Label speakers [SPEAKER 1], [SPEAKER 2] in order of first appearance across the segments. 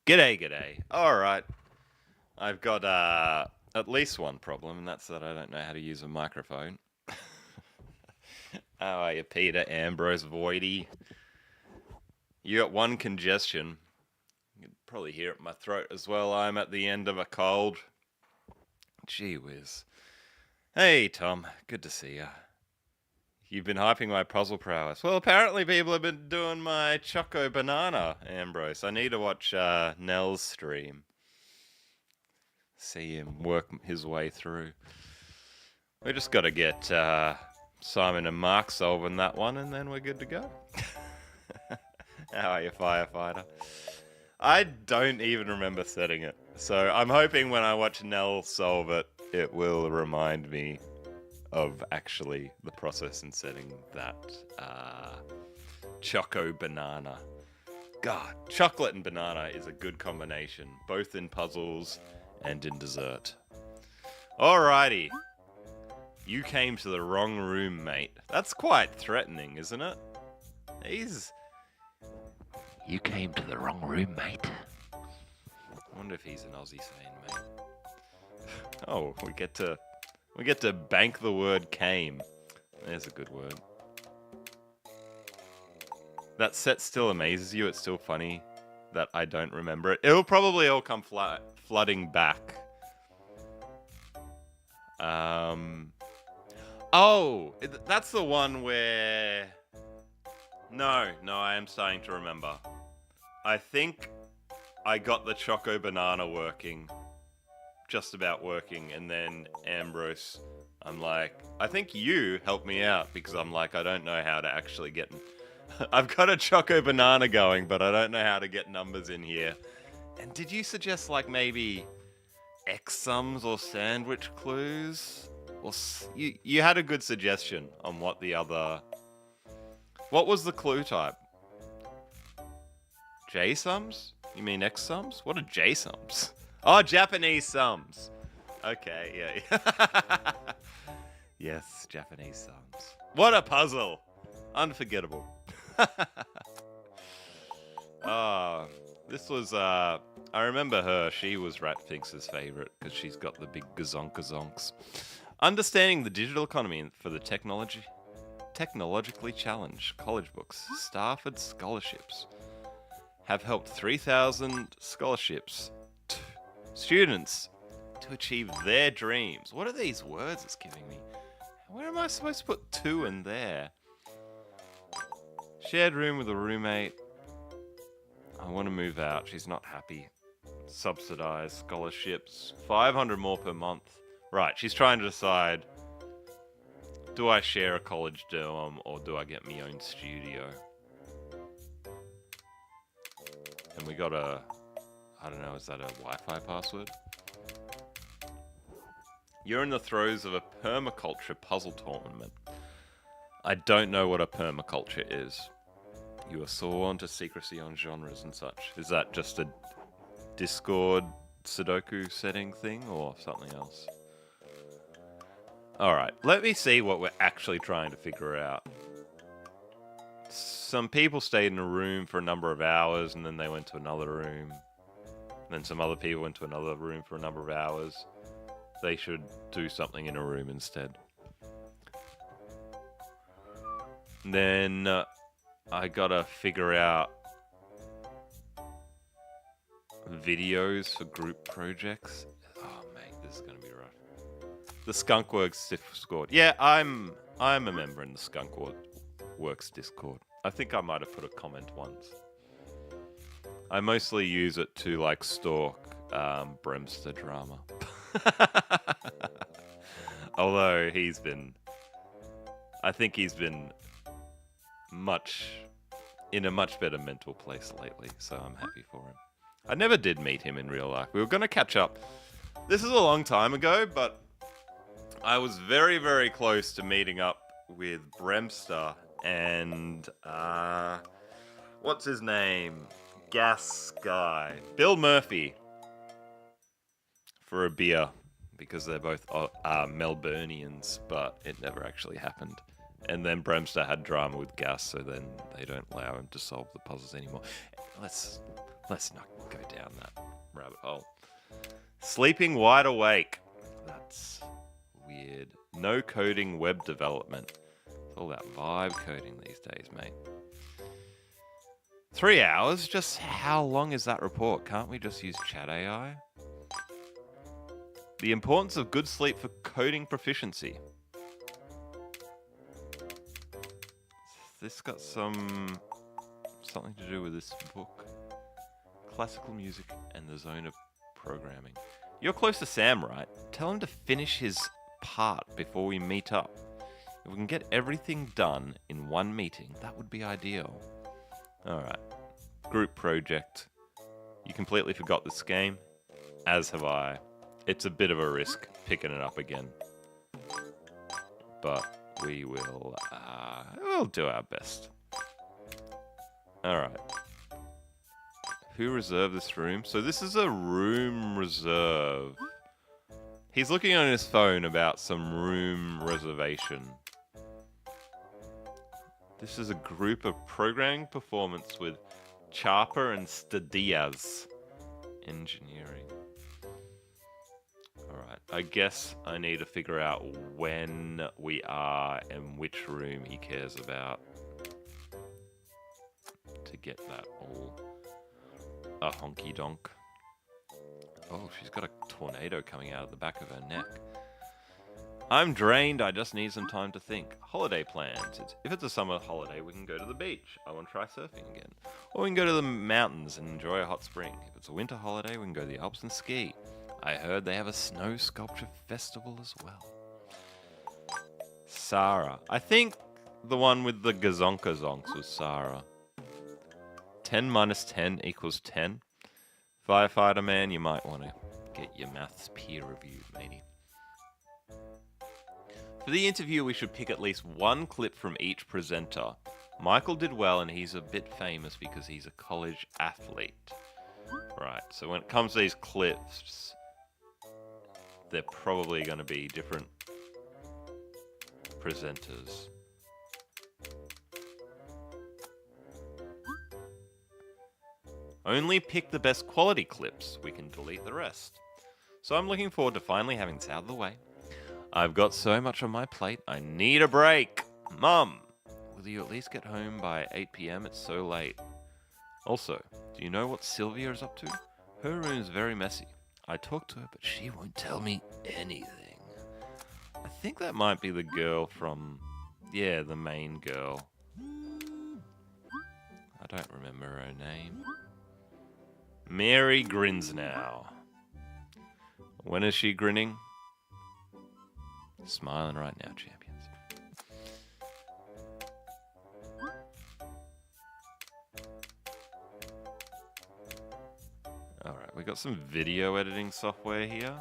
[SPEAKER 1] G'day, g'day. Alright, I've got at least one problem, and that's that I don't know how to use a microphone. How are you, Peter Ambrose Voidy? You got one congestion. You can probably hear it in my throat as well. I'm at the end of a cold. Gee whiz. Hey, Tom. Good to see you. You've been hyping my puzzle prowess. Well, apparently people have been doing my Choco Banana, Ambrose. I need to watch Nell's stream. See him work his way through. We just got to get Simon and Mark solving that one, and then we're good to go. How are you, firefighter? I don't even remember setting it, so I'm hoping when I watch Nell solve it, it will remind me of actually the process in setting that Choco Banana. God, chocolate and banana is a good combination, both in puzzles and in dessert. Alrighty. You came to the wrong room, mate. That's quite threatening, isn't it? You came to the wrong room, mate. I wonder if he's an Aussie saying, mate. Oh, we get to bank the word came. There's a good word. That set still amazes you. It's still funny that I don't remember it. It'll probably all come flooding back. Oh, that's the one where... No, I am starting to remember. I think I got the Choco Banana working. Just about working, and then Ambrose, I'm like, I think you helped me out, because I'm like, I don't know how to actually get... I've got a Choco Banana going, but I don't know how to get numbers in here. And did you suggest, like, maybe X sums or sandwich clues? Or you had a good suggestion on what the other... What was the clue type? J sums? You mean X sums? What are J sums? Oh, Japanese sums. Okay, yeah. Yes, Japanese sums. What a puzzle! Unforgettable. This was, I remember her. She was Ratfix's favorite because she's got the big gazonkazonks. Understanding the digital economy for the technologically challenged college books. Stafford scholarships have helped 3,000 scholarships students to achieve their dreams. What are these words it's giving me? Where am I supposed to put 2 in there? Shared room with a roommate. I want to move out. She's not happy. Subsidized scholarships. 500 more per month. Right, she's trying to decide, do I share a college dorm or do I get my own studio? And we got a... I don't know, is that a Wi-Fi password? You're in the throes of a permaculture puzzle tournament. I don't know what a permaculture is. You are sworn to secrecy on genres and such. Is that just a Discord Sudoku setting thing or something else? Alright, let me see what we're actually trying to figure out. Some people stayed in a room for a number of hours and then they went to another room. Then some other people went to another room for a number of hours. They should do something in a room instead. Then I gotta figure out videos for group projects. Oh mate, this is gonna be rough. The Skunkworks Discord. Yeah, I'm a member in the Skunkworks Discord. I think I might have put a comment once. I mostly use it to like stalk Bremster drama. Although I think he's been in a much better mental place lately, so I'm happy for him. I never did meet him in real life. We were going to catch up This is a long time ago, but I was very, very close to meeting up with Bremster and what's his name? Gas guy. Bill Murphy for a beer because they're both Melburnians, but it never actually happened. And then Bremster had drama with Gas, so then they don't allow him to solve the puzzles anymore. Let's not go down that rabbit hole. Sleeping wide awake. That's weird. No coding web development. It's all that vibe coding these days, mate. 3 hours? Just how long is that report? Can't we just use chat AI? The importance of good sleep for coding proficiency. This got something to do with this book. Classical music and the zone of programming. You're close to Sam, right? Tell him to finish his part before we meet up. If we can get everything done in one meeting, that would be ideal. Alright. Group project. You completely forgot this game, as have I. It's a bit of a risk picking it up again. But we will we'll do our best. Alright. Who reserved this room? So this is a room reserve. He's looking on his phone about some room reservation. This is a group of programming performance with Charper and Stadias. Engineering. Alright, I guess I need to figure out when we are and which room he cares about to get that all a honky donk. Oh, she's got a tornado coming out of the back of her neck. I'm drained, I just need some time to think. Holiday plans. If it's a summer holiday, we can go to the beach. I want to try surfing again. Or we can go to the mountains and enjoy a hot spring. If it's a winter holiday, we can go to the Alps and ski. I heard they have a snow sculpture festival as well. Sarah. I think the one with the gazonka zonks was Sarah. 10 minus 10 equals 10. Firefighter man, you might want to get your maths peer reviewed, matey. For the interview, we should pick at least one clip from each presenter. Michael did well, and he's a bit famous because he's a college athlete. Right, so when it comes to these clips, they're probably going to be different presenters. Only pick the best quality clips. We can delete the rest. So I'm looking forward to finally having this out of the way. I've got so much on my plate, I need a break. Mum, will you at least get home by 8 p.m? It's so late. Also, do you know what Sylvia is up to? Her room's very messy. I talked to her, but she won't tell me anything. I think that might be the girl from... yeah, the main girl. I don't remember her name. Mary grins now. When is she grinning? Smiling right now, champions. Alright, we got some video editing software here.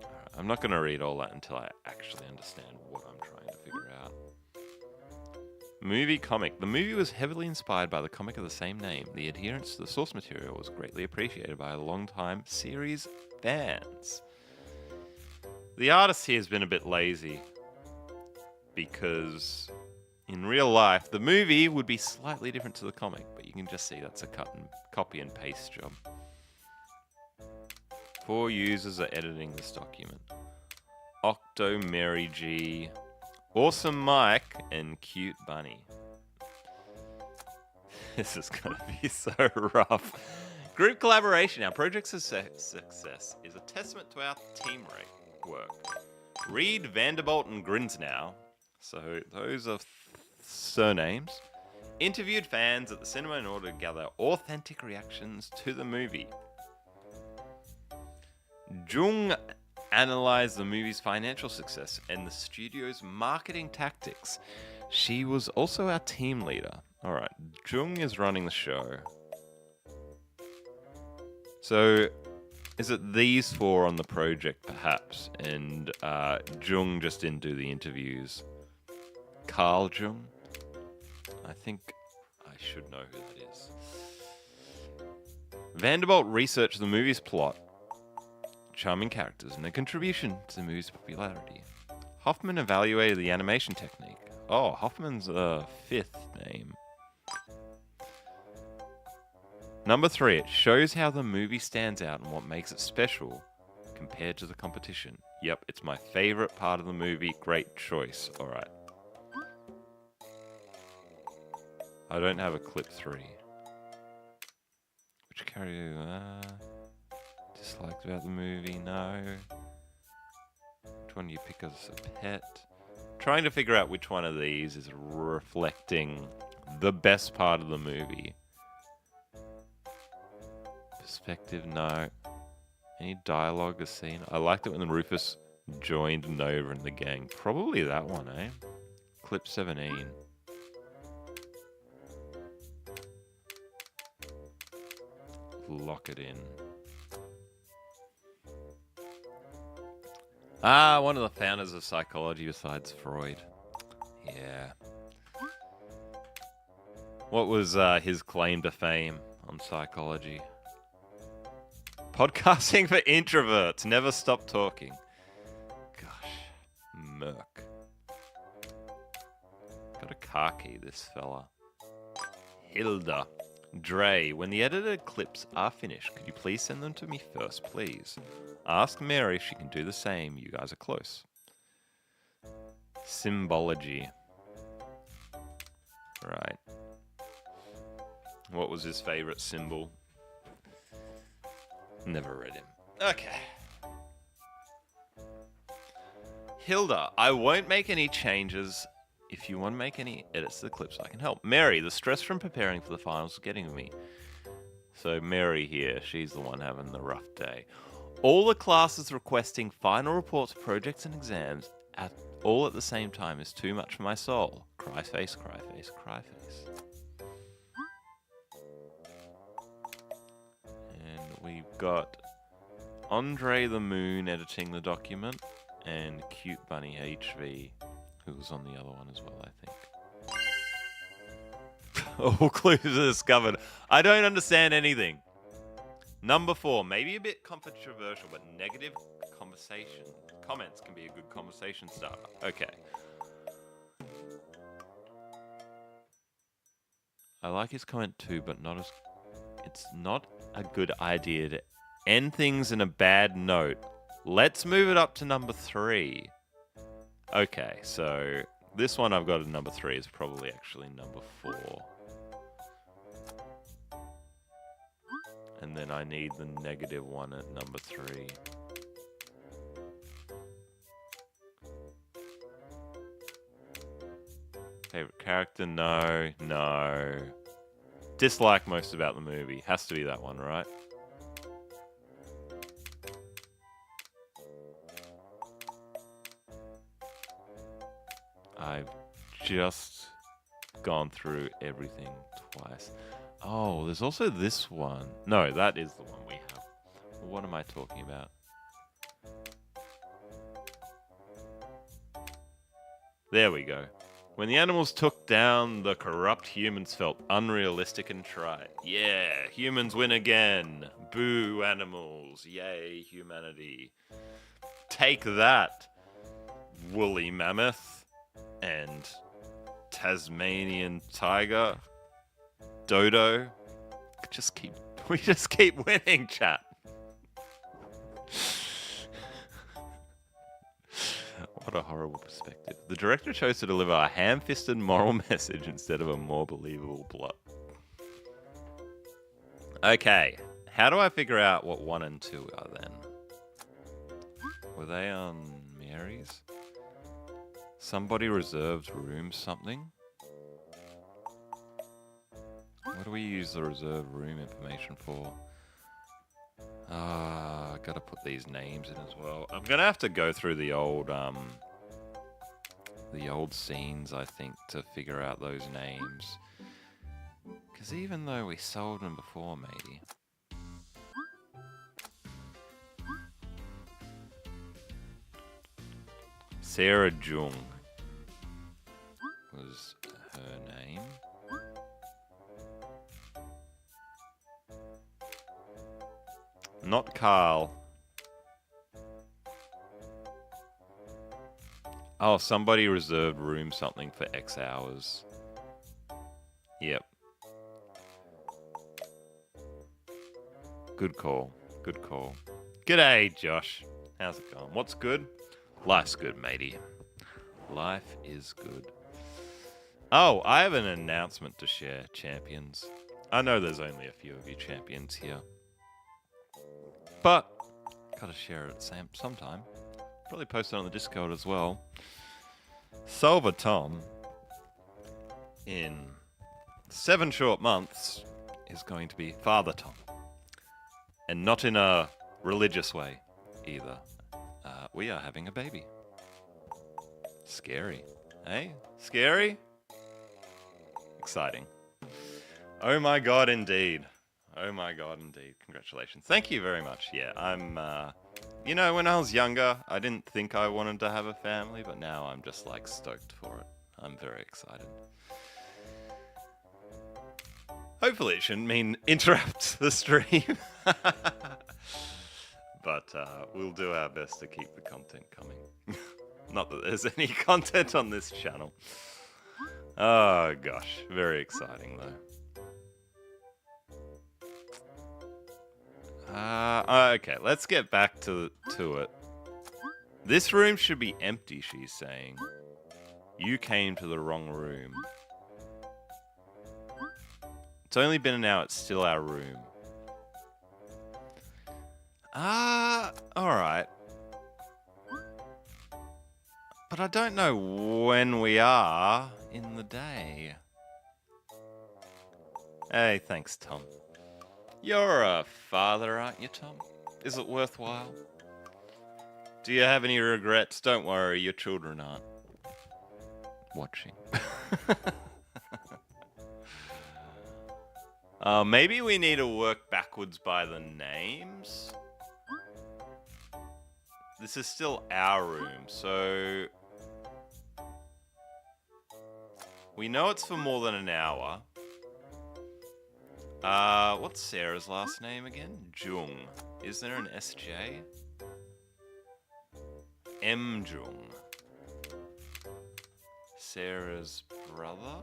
[SPEAKER 1] Alright, I'm not going to read all that until I actually understand what I'm trying to figure out. Movie comic. The movie was heavily inspired by the comic of the same name. The adherence to the source material was greatly appreciated by long-time series fans. The artist here has been a bit lazy because in real life, the movie would be slightly different to the comic, but you can just see that's a copy and paste job. 4 users are editing this document. Octo, Mary G, Awesome Mike, and Cute Bunny. This is going to be so rough. Group collaboration. Our project's success is a testament to our teamwork. Reed, Vanderbilt, and Grinsnow. So those are surnames. Interviewed fans at the cinema in order to gather authentic reactions to the movie. Jung analyzed the movie's financial success and the studio's marketing tactics. She was also our team leader. Alright, Jung is running the show. So, is it these four on the project, perhaps? And Jung just didn't do the interviews. Carl Jung? I think I should know who that is. Vanderbilt researched the movie's plot, charming characters, and their contribution to the movie's popularity. Hoffman evaluated the animation technique. Oh, Hoffman's a fifth name. Number 3, it shows how the movie stands out and what makes it special compared to the competition. Yep, it's my favorite part of the movie. Great choice. Alright. I don't have a clip 3. Which character disliked about the movie? No. Which one do you pick as a pet? Trying to figure out which one of these is reflecting the best part of the movie. Perspective, no. Any dialogue or scene? I liked it when Rufus joined Nova and the gang. Probably that one, eh? Clip 17. Lock it in. One of the founders of psychology besides Freud. Yeah. What was his claim to fame on psychology? Podcasting for introverts. Never stop talking. Gosh. Merc. Got a car key, this fella. Hilda. Dre, when the edited clips are finished, could you please send them to me first, please? Ask Mary if she can do the same. You guys are close. Symbology. Right. What was his favorite symbol? Never read him. Okay. Hilda, I won't make any changes. If you want to make any edits to the clips, I can help. Mary, the stress from preparing for the finals is getting to me. So Mary here, she's the one having the rough day. All the classes requesting final reports, projects, and exams all at the same time is too much for my soul. Cry face, cry face, cry face. And we've got Andre the Moon editing the document, and Cute Bunny HV, who was on the other one as well, I think. All clues are discovered. I don't understand anything. Number 4, maybe a bit controversial, but negative conversation. Comments can be a good conversation starter. Okay. I like his comment too, but not as... It's not a good idea to end things in a bad note. Let's move it up to number 3. Okay, so this one I've got at number 3 is probably actually number 4. And then I need the negative one at number 3. Favorite character? No. Dislike most about the movie. Has to be that one, right? I've just gone through everything twice. Oh, there's also this one. No, that is the one we have. What am I talking about? There we go. When the animals took down the corrupt humans felt unrealistic and trite. Yeah, humans win again. Boo, animals. Yay, humanity. Take that, woolly mammoth and Tasmanian tiger. Dodo. We just keep winning, chat. What a horrible perspective. The director chose to deliver a ham-fisted moral message instead of a more believable plot. Okay, how do I figure out what 1 and 2 are then? Were they on Mary's? Somebody reserved room something? What do we use the reserved room information for? I gotta put these names in as well. I'm gonna have to go through the old scenes, I think, to figure out those names. Because even though we sold them before, maybe. Sarah Jung was her name. Not Carl. Oh, somebody reserved room something for X hours. Yep. Good call. Good call. G'day, Josh. How's it going? What's good? Life's good, matey. Life is good. Oh, I have an announcement to share, champions. I know there's only a few of you champions here. But, gotta share it at some time. Probably post it on the Discord as well. Solver Tom, in 7 short months, is going to be Father Tom. And not in a religious way, either. We are having a baby. Scary. Hey? Scary? Exciting. Oh my god, indeed. Oh my god, indeed. Congratulations. Thank you very much. Yeah, I'm, you know, when I was younger, I didn't think I wanted to have a family, but now I'm just, like, stoked for it. I'm very excited. Hopefully it shouldn't mean interrupt the stream. But we'll do our best to keep the content coming. Not that there's any content on this channel. Oh gosh, very exciting though. Okay, let's get back to it. This room should be empty, she's saying. You came to the wrong room. It's only been an hour, it's still our room. Alright. But I don't know when we are in the day. Hey, thanks, Tom. You're a father, aren't you, Tom? Is it worthwhile? Do you have any regrets? Don't worry, your children aren't watching. Maybe we need to work backwards by the names. This is still our room, so we know it's for more than an hour. What's Sarah's last name again? Jung. Is there an SJ? M. Jung. Sarah's brother?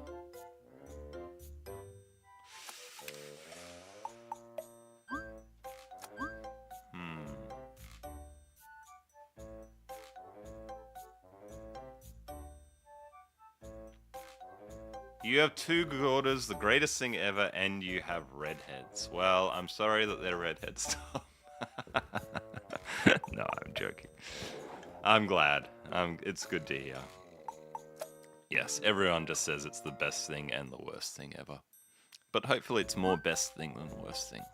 [SPEAKER 1] You have 2 daughters, the greatest thing ever, and you have redheads. Well, I'm sorry that they're redheads, Tom. No, I'm joking. I'm glad. It's good to hear. Yes, everyone just says it's the best thing and the worst thing ever. But hopefully it's more best thing than worst thing.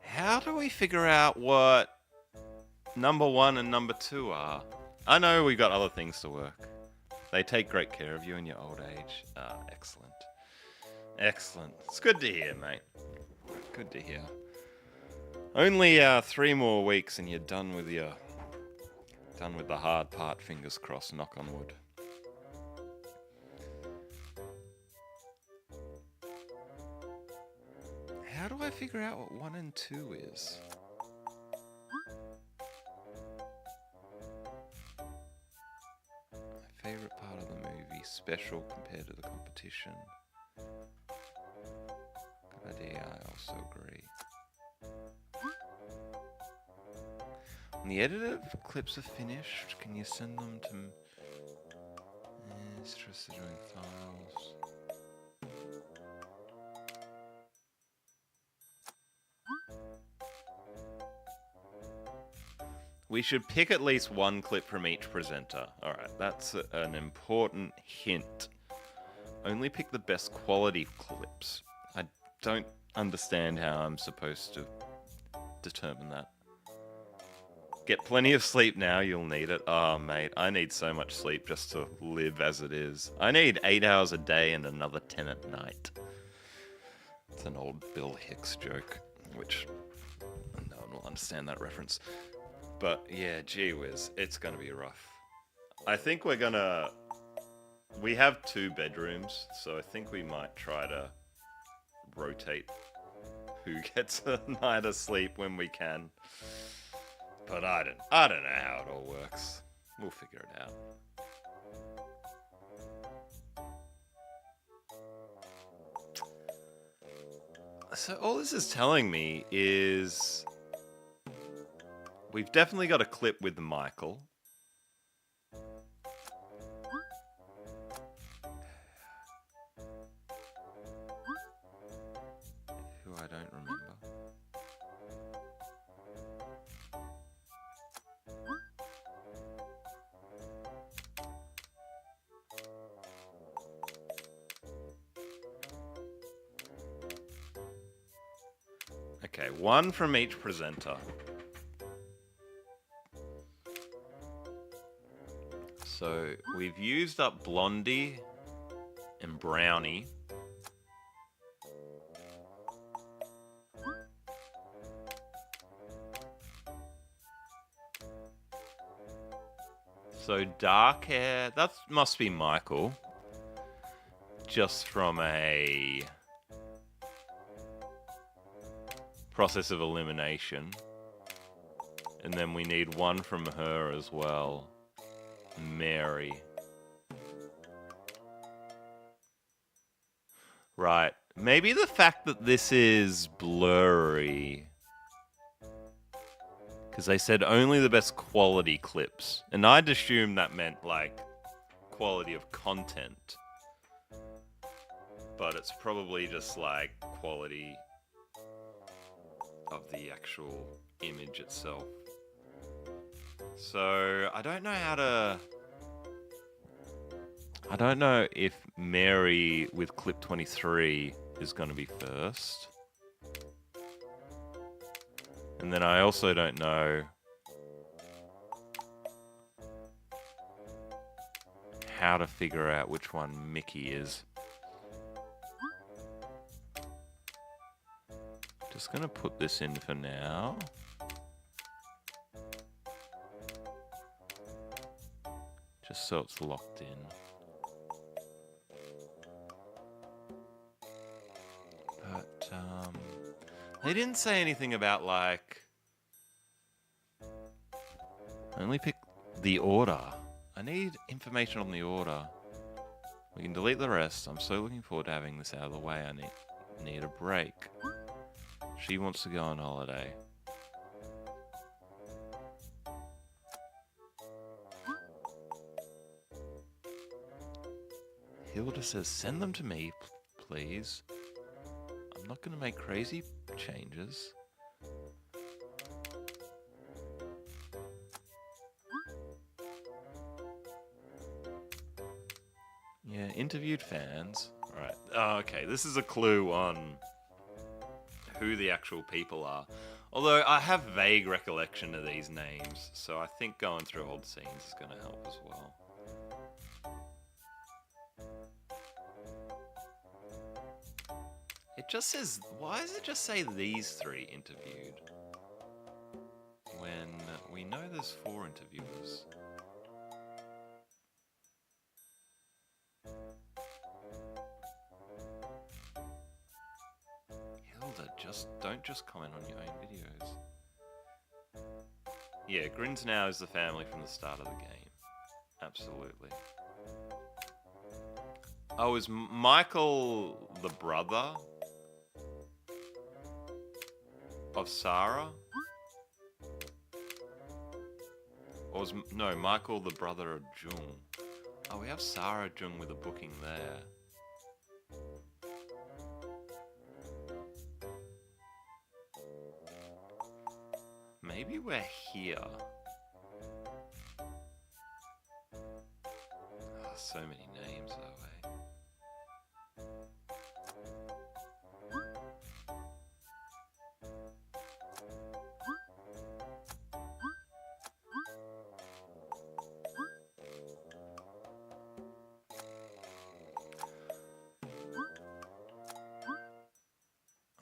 [SPEAKER 1] How do we figure out what number 1 and number 2 are? I know we've got other things to work. They take great care of you in your old age. Excellent. Excellent. It's good to hear, mate. Good to hear. Only 3 more weeks and you're done with the hard part, fingers crossed, knock on wood. How do I figure out what 1 and 2 is? Favorite part of the movie, special compared to the competition. Good idea, I also agree. When the edited clips are finished, can you send them to me? Interested in files. We should pick at least 1 clip from each presenter. Alright, that's an important hint. Only pick the best quality clips. I don't understand how I'm supposed to determine that. Get plenty of sleep now, you'll need it. Oh, mate, I need so much sleep just to live as it is. I need 8 hours a day and another 10 at night. It's an old Bill Hicks joke, which no one will understand that reference. But yeah, gee whiz, it's gonna be rough. I think we have 2 bedrooms, so I think we might try to rotate who gets a night of sleep when we can. But I don't know how it all works. We'll figure it out. So all this is telling me is we've definitely got a clip with Michael. Who I don't remember. Okay, 1 from each presenter. So we've used up Blondie and Brownie. So dark hair, that must be Michael. Just from a process of elimination. And then we need 1 from her as well. Mary. Right. Maybe the fact that this is blurry. Because they said only the best quality clips. And I'd assume that meant, like, quality of content. But it's probably just, like, quality of the actual image itself. So, I don't know if Mary with clip 23 is going to be first. And then I also don't know how to figure out which one Mickey is. Just going to put this in for now. Just so it's locked in. But, they didn't say anything about, like, only pick the order. I need information on the order. We can delete the rest. I'm so looking forward to having this out of the way. I need a break. She wants to go on holiday. Hilda says, send them to me, please. I'm not going to make crazy changes. Yeah, interviewed fans. Right. Oh, okay, this is a clue on who the actual people are. Although I have vague recollection of these names, so I think going through old scenes is going to help as well. It just says, why does it just say these 3 interviewed? When we know there's 4 interviewers. Hilda, don't just comment on your own videos. Yeah, Grins Now is the family from the start of the game. Absolutely. Oh, is Michael the brother of Sarah? Or was, no, Michael the brother of Jung. Oh, we have Sarah Jung with a booking there. Maybe we're here. Oh, so many names that way.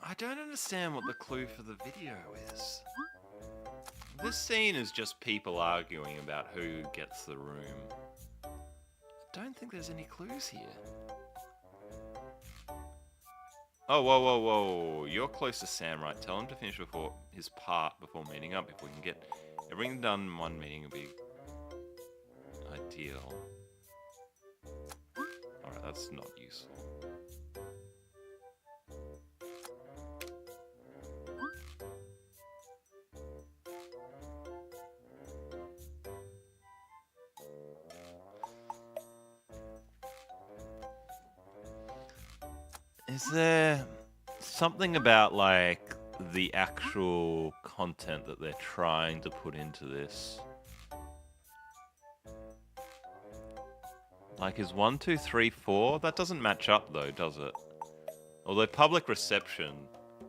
[SPEAKER 1] I don't understand what the clue for the video is. This scene is just people arguing about who gets the room. I don't think there's any clues here. Oh, whoa, whoa, whoa. You're close to Sam, right? Tell him to finish before his part before meeting up. If we can get everything done in one meeting, it'll be ideal. Alright, that's not useful. Is there something about, like, the actual content that they're trying to put into this? Like, is 1, 2, 3, 4? That doesn't match up, though, does it? Although public reception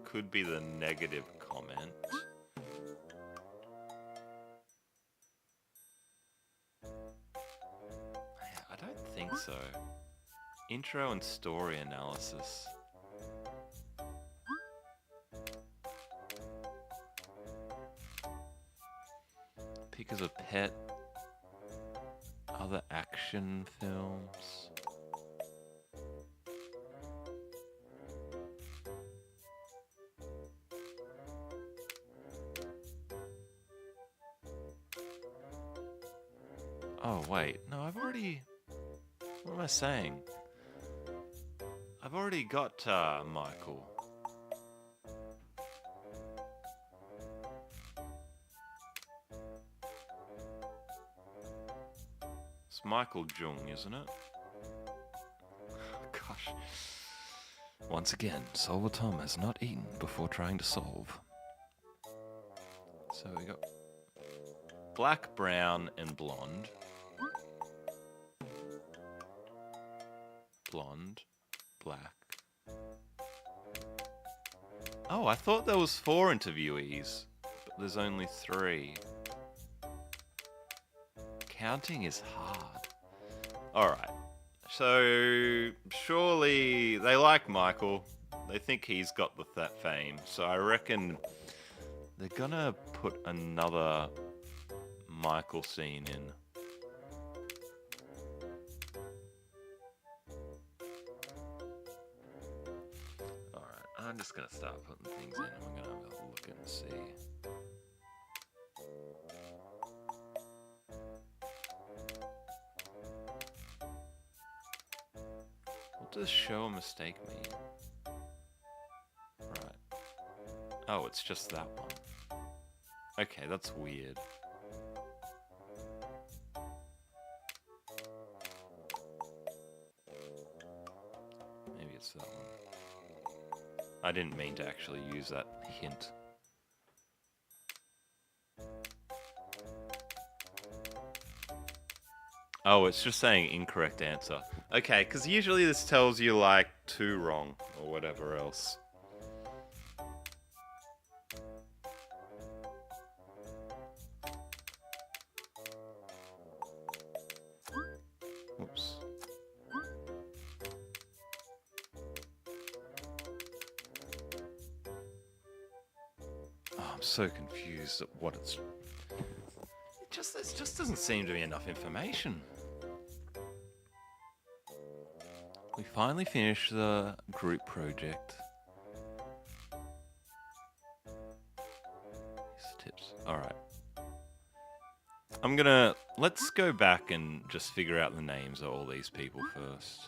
[SPEAKER 1] could be the negative comment. I don't think so. Intro and story analysis. Pick as a pet. Other action films. Oh, wait. No, I've already... What am I saying? I've already got Michael. It's Michael Jung, isn't it? Gosh. Once again, Solver Tom has not eaten before trying to solve. So we got black, brown, and blonde. Blonde, black. Oh, I thought there was 4 interviewees, but there's only 3. Counting is hard. Alright, so surely they like Michael. They think he's got that fame, so I reckon they're gonna put another Michael scene in. I'm just gonna start putting things in and we're gonna have a look and see. What does show a mistake mean? Right. Oh, it's just that one. Okay, that's weird. Maybe it's that one. I didn't mean to actually use that hint. Oh, it's just saying incorrect answer. Okay, because usually this tells you like 2 wrong or whatever else. Whoops. So confused at what it just doesn't seem to be enough information. We finally finished the group project. These tips. Alright. Let's go back and just figure out the names of all these people first.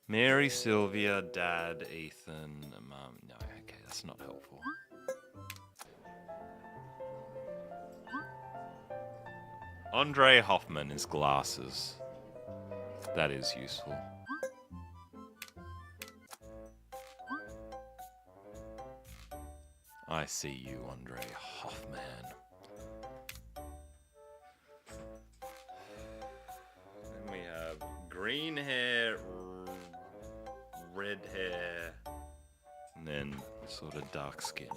[SPEAKER 1] Mary, Sylvia, Dad, Ethan, Mum. No, okay, that's not helpful. Andre Hoffman is glasses. That is useful. I see you, Andre Hoffman. Then we have green hair, red hair, and then sort of dark skin.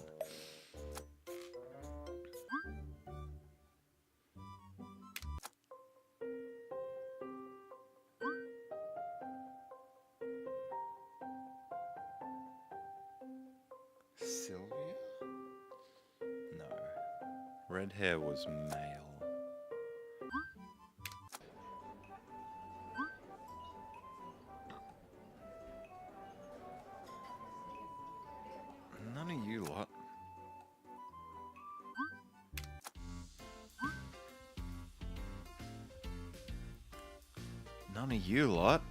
[SPEAKER 1] Red hair was male. None of you lot. None of you lot.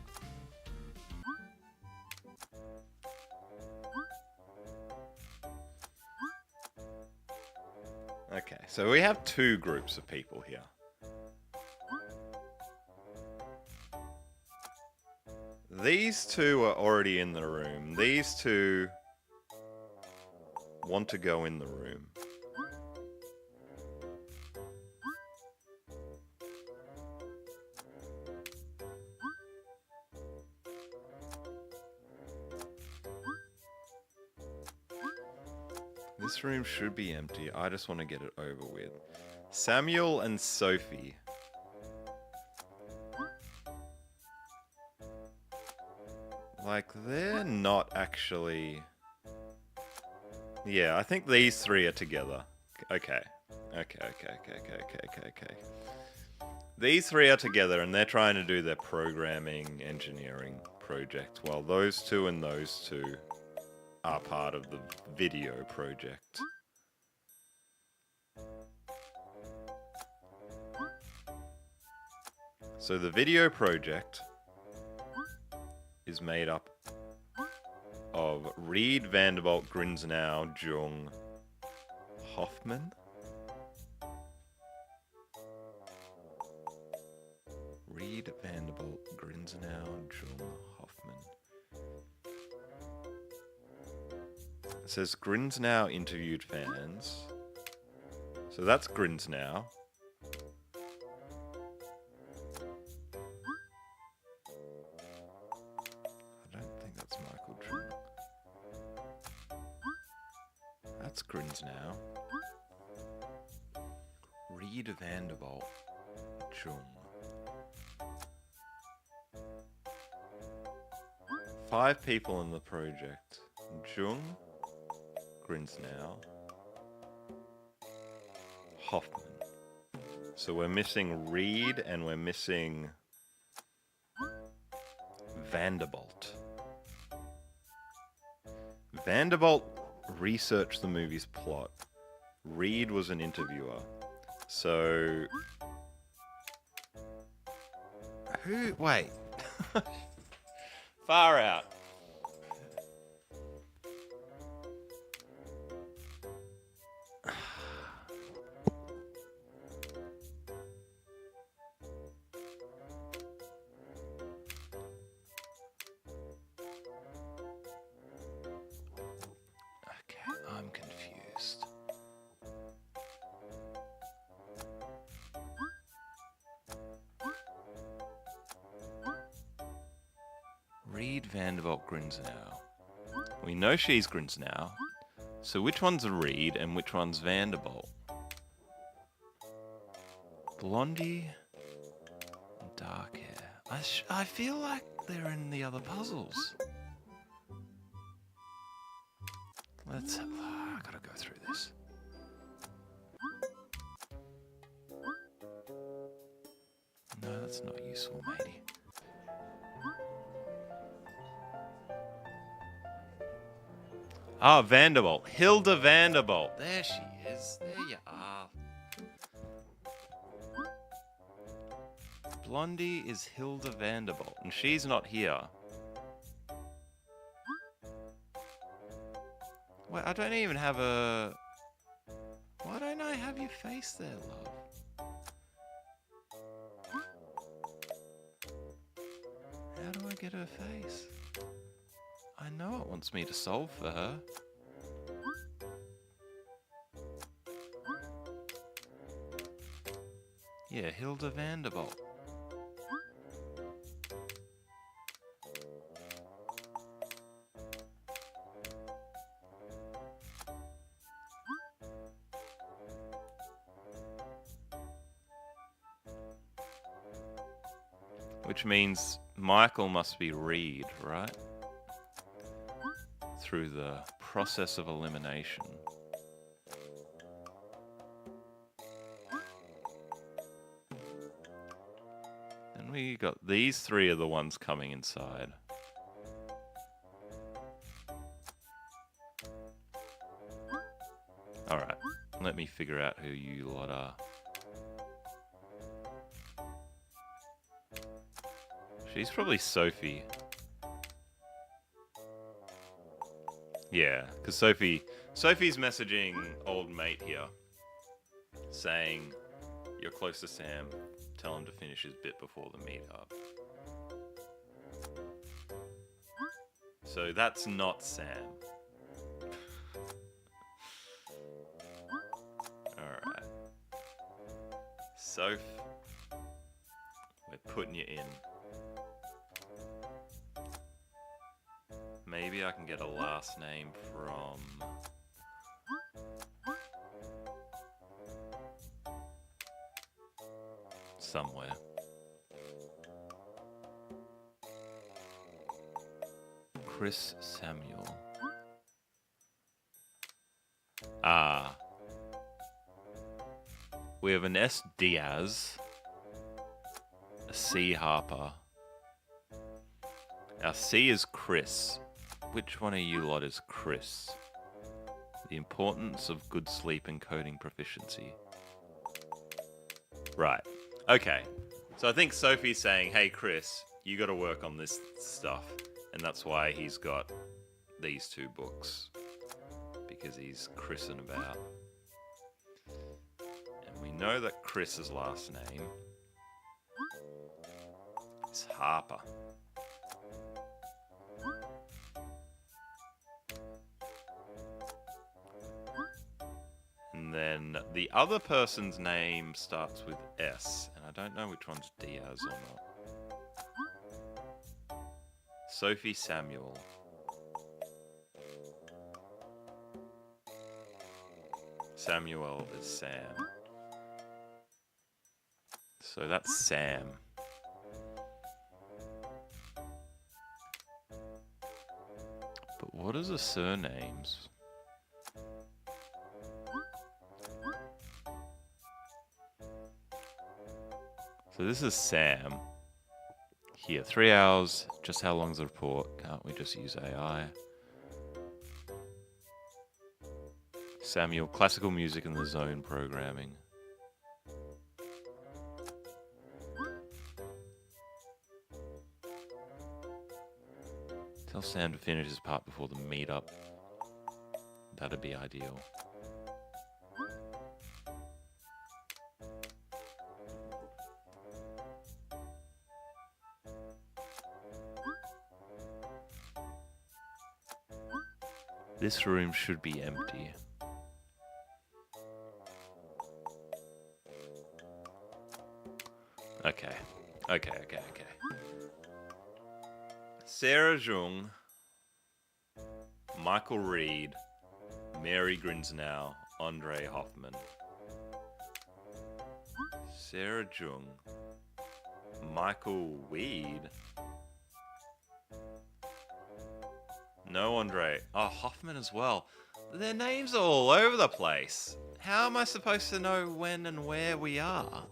[SPEAKER 1] Okay, so we have two groups of people here. These two are already in the room. These two want to go in the room. This room should be empty. I just want to get it over with. Samuel and Sophie. Like, they're not actually... Yeah, I think these three are together. Okay. Okay. These three are together and they're trying to do their programming engineering project, while those two and those two are part of the video project. So the video project is made up of Reed, Vanderbilt, Grinsnow, Jung, Hoffman. Reed, Vanderbilt, Grinsnow, Jung, Hoffman. It says Grinsnow interviewed fans. So that's Grinsnow. I don't think that's Michael Jung. That's Grinsnow. Reed, Vanderbilt, Jung. 5 people in the project. Jung, Grinsnow, Hoffman. So we're missing Reed and we're missing Vanderbilt. Vanderbilt researched the movie's plot. Reed was an interviewer. So... Who... Wait. Far out. Okay, I'm confused. Reed, Vanderbilt, Grinsnow. We know she's Grinsnow. So which one's a Reed and which one's Vanderbilt? Blondie, dark hair. I feel like they're in the other puzzles. Let's... I gotta go through this. No, that's not useful, matey. Ah, Vanderbilt. Hilda Vanderbilt. There she is. There you are. Blondie is Hilda Vanderbilt, and she's not here. Wait, I don't even have a... Why don't I have your face there, love? How do I get her face? I know it wants me to solve for her. Yeah, Hilda Vanderbilt. Which means Michael must be Reed, right? Through the process of elimination. We got these three are the ones coming inside. Alright, let me figure out who you lot are. She's probably Sophie. Yeah, because Sophie's messaging old mate here, saying, "You're close to Sam. Tell him to finish his bit before the meetup." So that's not Sam. Alright. Soph, we're putting you in. Maybe I can get a last name from... somewhere. Chris Samuel. Ah. We have an S. Diaz. A C. Harper. Our C is Chris. Which one of you lot is Chris? The importance of good sleep and coding proficiency. Right. Okay. So I think Sophie's saying, hey Chris, you gotta work on this stuff. And that's why he's got these two books. Because he's Chrising about. And we know that Chris's last name is Harper. And then the other person's name starts with S, and I don't know which one's Diaz or not. Sophie Samuel. Samuel is Sam. So that's Sam. But what are the surnames? So this is Sam. Here, 3 hours. Just how long's the report? Can't we just use AI? Samuel, classical music and the zone programming. Tell Sam to finish his part before the meetup. That'd be ideal. This room should be empty. Okay. Sarah Jung, Michael Reed, Mary Grinsnow, Andre Hoffman. Sarah Jung, Michael Weed. No Andre. Oh, Hoffman as well. Their names are all over the place. How am I supposed to know when and where we are?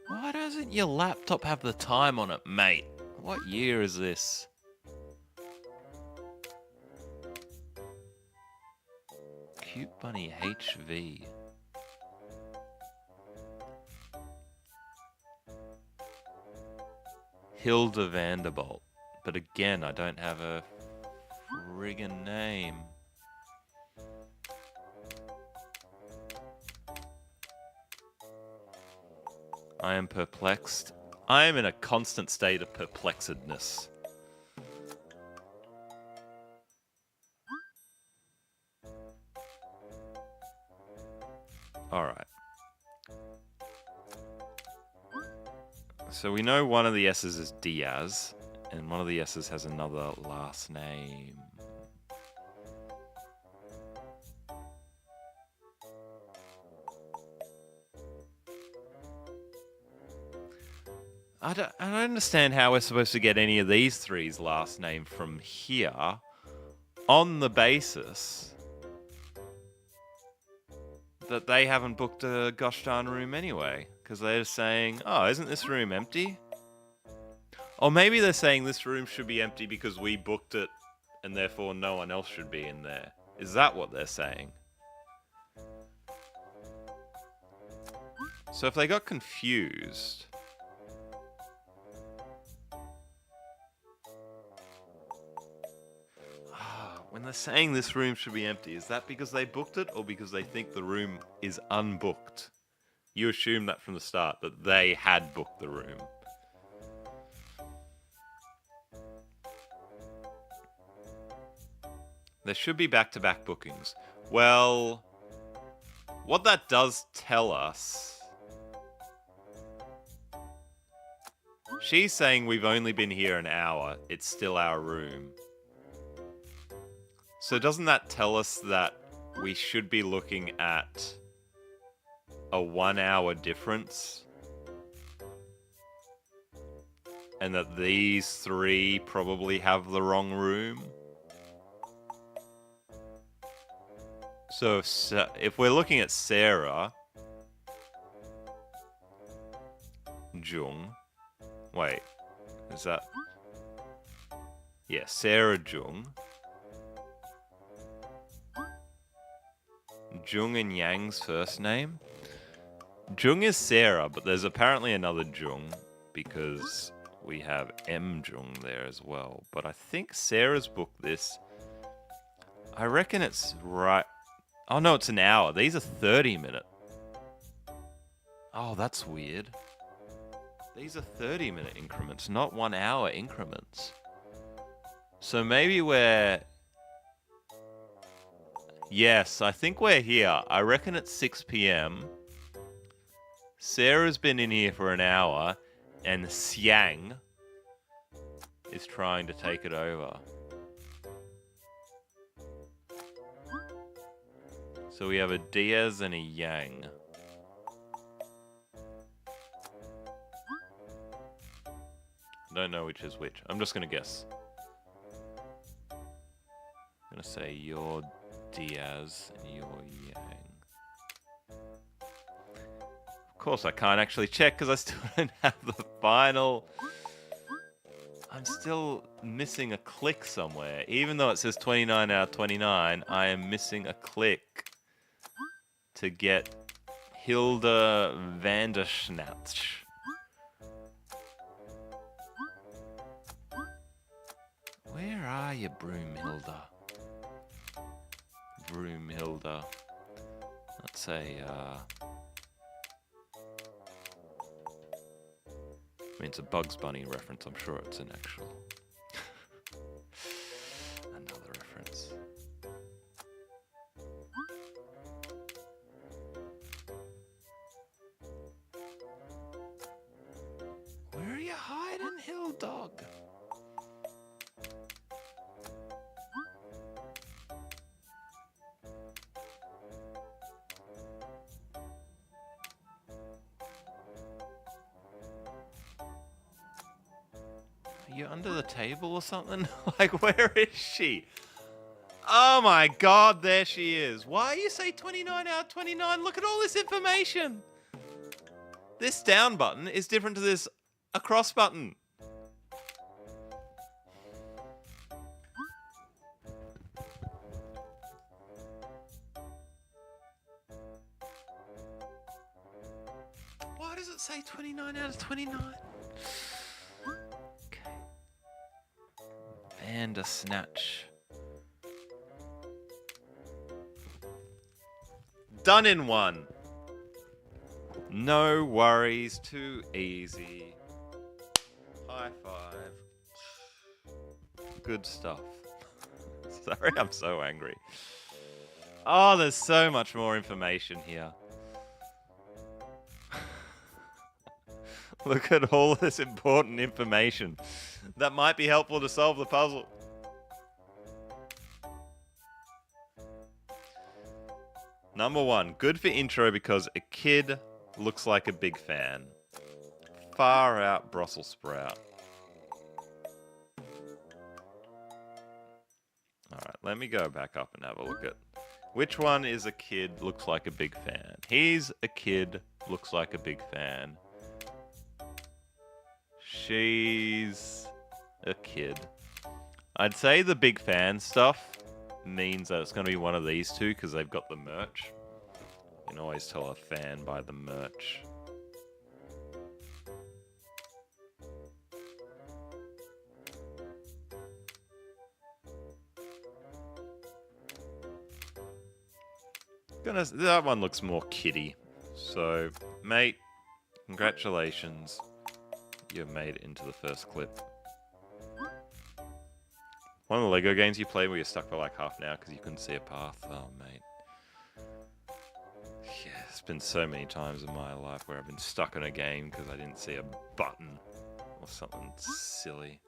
[SPEAKER 1] Why doesn't your laptop have the time on it, mate? What year is this? Cute Bunny HV. Hilda Vanderbolt. But again, I don't have a friggin' name. I am perplexed. I am in a constant state of perplexedness. Alright. So we know one of the S's is Diaz, and one of the S's has another last name. I don't understand how we're supposed to get any of these three's last name from here on the basis that they haven't booked a gosh darn room anyway. Because they're saying, oh, isn't this room empty? Or maybe they're saying this room should be empty because we booked it and therefore no one else should be in there. Is that what they're saying? So if they got confused... When they're saying this room should be empty, is that because they booked it or because they think the room is unbooked? You assume that from the start, that they had booked the room. There should be back-to-back bookings. Well, what that does tell us... She's saying we've only been here an hour. It's still our room. So doesn't that tell us that we should be looking at a 1 hour difference? And that these three probably have the wrong room? So if we're looking at Sarah... Jung... Wait, is that... Yeah, Sarah Jung... Jung and Yang's first name? Jung is Sarah, but there's apparently another Jung because we have M Jung there as well. But I think Sarah's booked this. I reckon it's right. Oh no, it's an hour. These are 30-minute. Oh, that's weird. These are 30-minute increments, not 1 hour increments. So maybe we're... Yes, I think we're here. I reckon it's 6 p.m. Sarah's been in here for an hour, and Xiang is trying to take it over. So we have a Diaz and a Yang. I don't know which is which. I'm just going to guess. I'm going to say you're Diaz and you're Yang. Of course I can't actually check because I still don't have the final... I'm still missing a click somewhere. Even though it says 29 out of 29, I am missing a click to get Hilda Vanderschnatch. Where are you, Broomhilda? Broomhilda. Let's say, I mean, it's a Bugs Bunny reference. I'm sure it's an actual... Another reference. Where are you hiding, Hill Dog? Are you under the table or something? Like, where is she? Oh my god, there she is. Why you say 29 out of 29? Look at all this information. This down button is different to this across button. Why does it say 29 out of 29? And a snatch. Done in one. No worries, too easy. High five. Good stuff. Sorry, I'm so angry. Oh, there's so much more information here. Look at all this important information that might be helpful to solve the puzzle. Number one, good for intro because a kid looks like a big fan. Far out Brussels sprout. Alright, let me go back up and have a look at Which one is a kid looks like a big fan? He's a kid looks like a big fan. She's a kid. I'd say the big fan stuff means that it's going to be one of these two because they've got the merch. You can always tell a fan by the merch. That one looks more kiddie. So, mate, congratulations. You made it into the first clip. One of the Lego games you played where you're stuck for like half an hour because you couldn't see a path. Oh, mate. Yeah, it's been so many times in my life where I've been stuck in a game because I didn't see a button or something silly.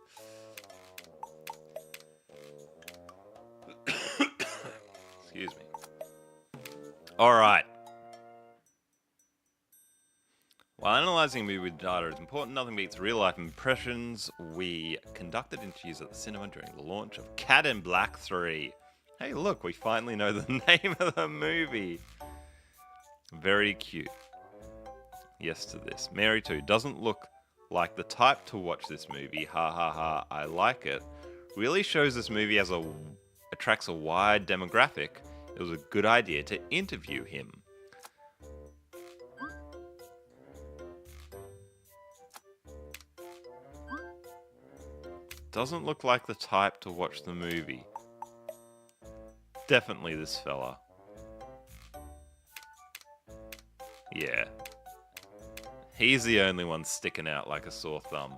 [SPEAKER 1] Excuse me. Alright. While analysing a movie with data is important, nothing beats real-life impressions we conducted interviews at the cinema during the launch of Cat in Black 3. Hey look, we finally know the name of the movie. Very cute. Yes to this. Mary too. Doesn't look like the type to watch this movie. Ha ha ha, I like it. Really shows this movie attracts a wide demographic. It was a good idea to interview him. Doesn't look like the type to watch the movie. Definitely this fella. Yeah. He's the only one sticking out like a sore thumb.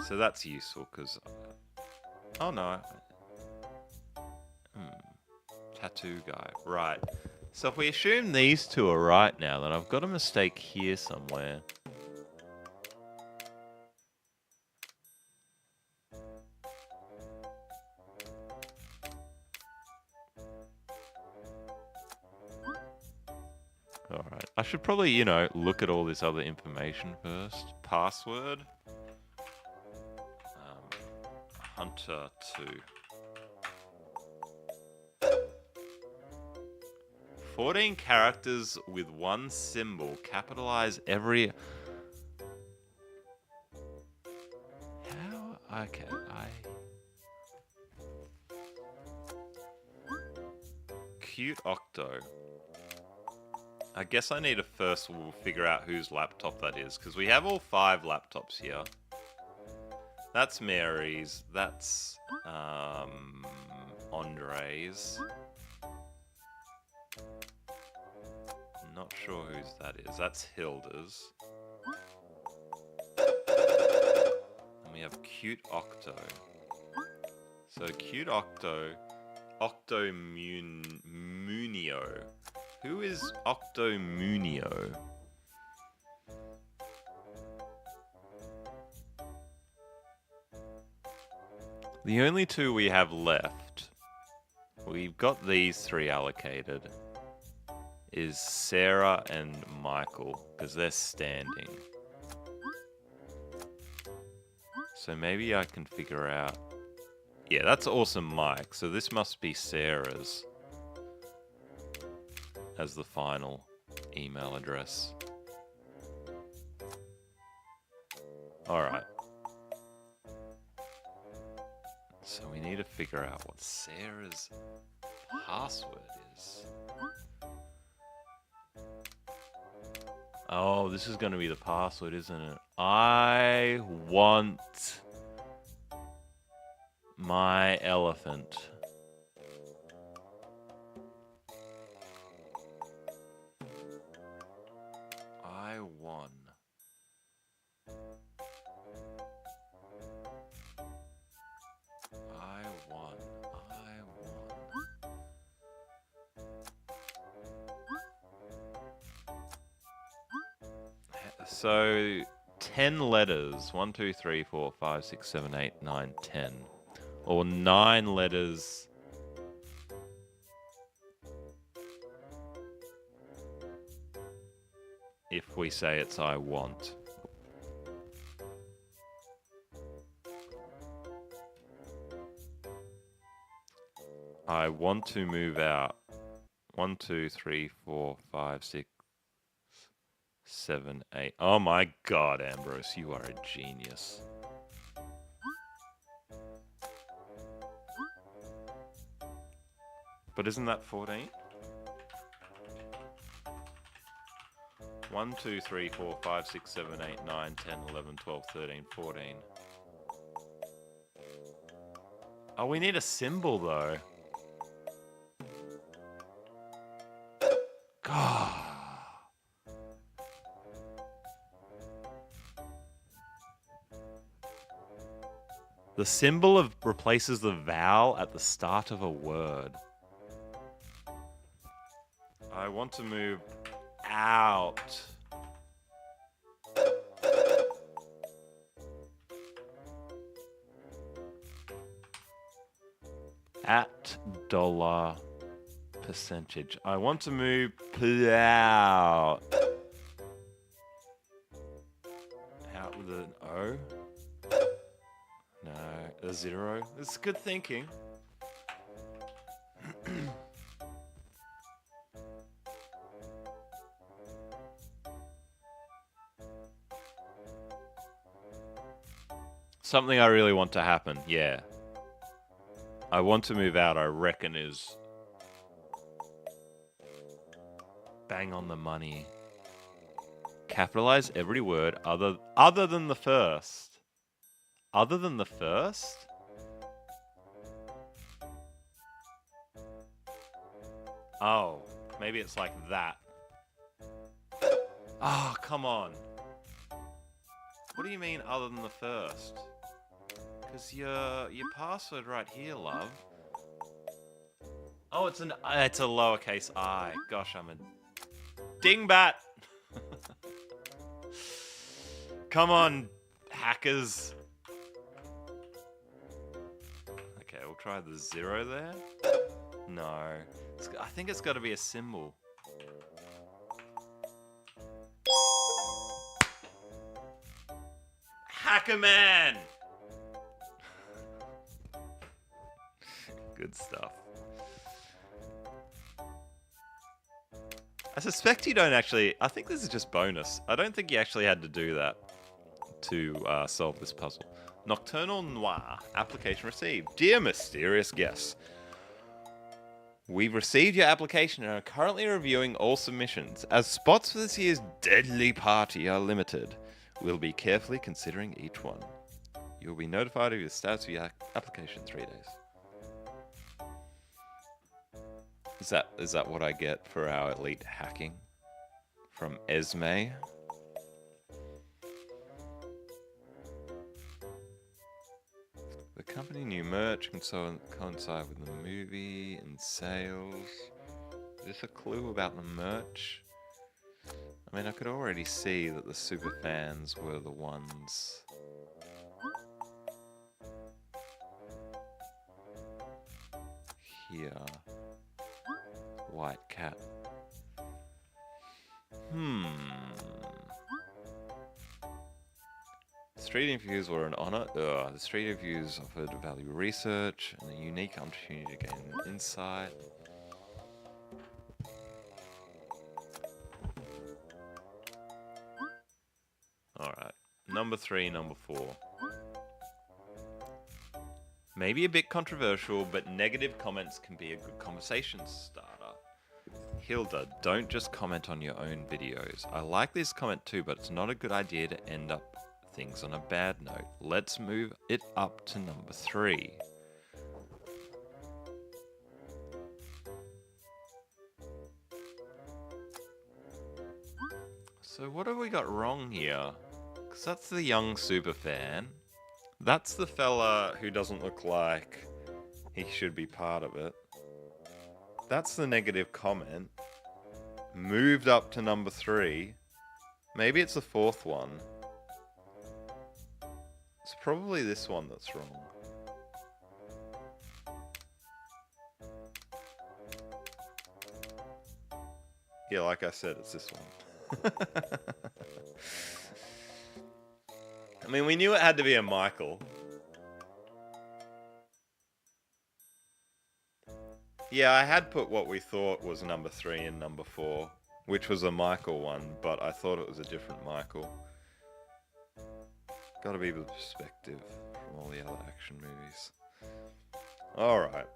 [SPEAKER 1] So that's useful, because... Oh no. Tattoo guy. Right. So if we assume these two are right now, then I've got a mistake here somewhere. Alright. I should probably, you know, look at all this other information first. Password. Hunter 2. 14 characters with one symbol. Capitalize every... How? Okay, Cute Octo. I guess I need to first figure out whose laptop that is, because we have all 5 laptops here. That's Mary's. That's Andre's. Not sure whose that is. That's Hilda's. And we have Cute Octo. So Cute Octo, Octo Munio. Who is Octo Munio? The only two we have left, we've got these 3 allocated, is Sarah and Michael, because they're standing. So maybe I can figure out... Yeah, that's Awesome Mike, so this must be Sarah's as the final email address. Alright. So we need to figure out what Sarah's password is. Oh, this is going to be the password, isn't it? I want my elephant. I won. I won. So, 10 letters. 1, 2, 3, 4, 5, 6, 7, 8, 9, 10. Or 9 letters. If we say it's I want. I want to move out. 1, 2, 3, 4, 5, 6, 7, 8. Oh my god, Ambrose, you are a genius. But isn't that 14? 1, 2, 3, 4, 5, 6, 7, 8, 9, 10, 11, 12, 13, 14. Oh, we need a symbol though. God. The symbol of replaces the vowel at the start of a word. I want to move out. At dollar percentage. I want to move out. Out with an O? No, a 0. It's good thinking. Something I really want to happen, yeah. I want to move out, I reckon, is bang on the money. Capitalize every word other than the first. Other than the first? Oh, maybe it's like that. Oh, come on. What do you mean other than the first? Because your password right here, love. Oh, it's a lowercase I. Gosh, I'm a dingbat. Come on, hackers. Okay, we'll try the 0 there. No. I think it's got to be a symbol. Hacker man! Good stuff. I suspect you don't actually... I think this is just bonus. I don't think you actually had to do that to solve this puzzle. Nocturnal Noir. Application received. Dear mysterious guests, we've received your application and are currently reviewing all submissions. As spots for this year's deadly party are limited, we'll be carefully considering each one. You'll be notified of the status of your application in 3 days. Is that what I get for our elite hacking? From Esme? The company new merch can coincide with the movie and sales. Is this a clue about the merch? I mean, I could already see that the super fans were the ones. Here. White cat. Street interviews were an honor. The street interviews offered valuable research and a unique opportunity to gain insight. Alright. Number 3, number 4. Maybe a bit controversial, but negative comments can be a good conversation starter. Hilda, don't just comment on your own videos. I like this comment too, but it's not a good idea to end up things on a bad note. Let's move it up to number 3. So what have we got wrong here? Because that's the young super fan. That's the fella who doesn't look like he should be part of it. That's the negative comment. Moved up to number 3. Maybe it's the 4th one. It's probably this one that's wrong. Yeah, like I said, it's this one. I mean, we knew it had to be a Michael. Yeah, I had put what we thought was number 3 and number 4, which was a Michael one, but I thought it was a different Michael. Gotta be with perspective from all the other action movies. Alright.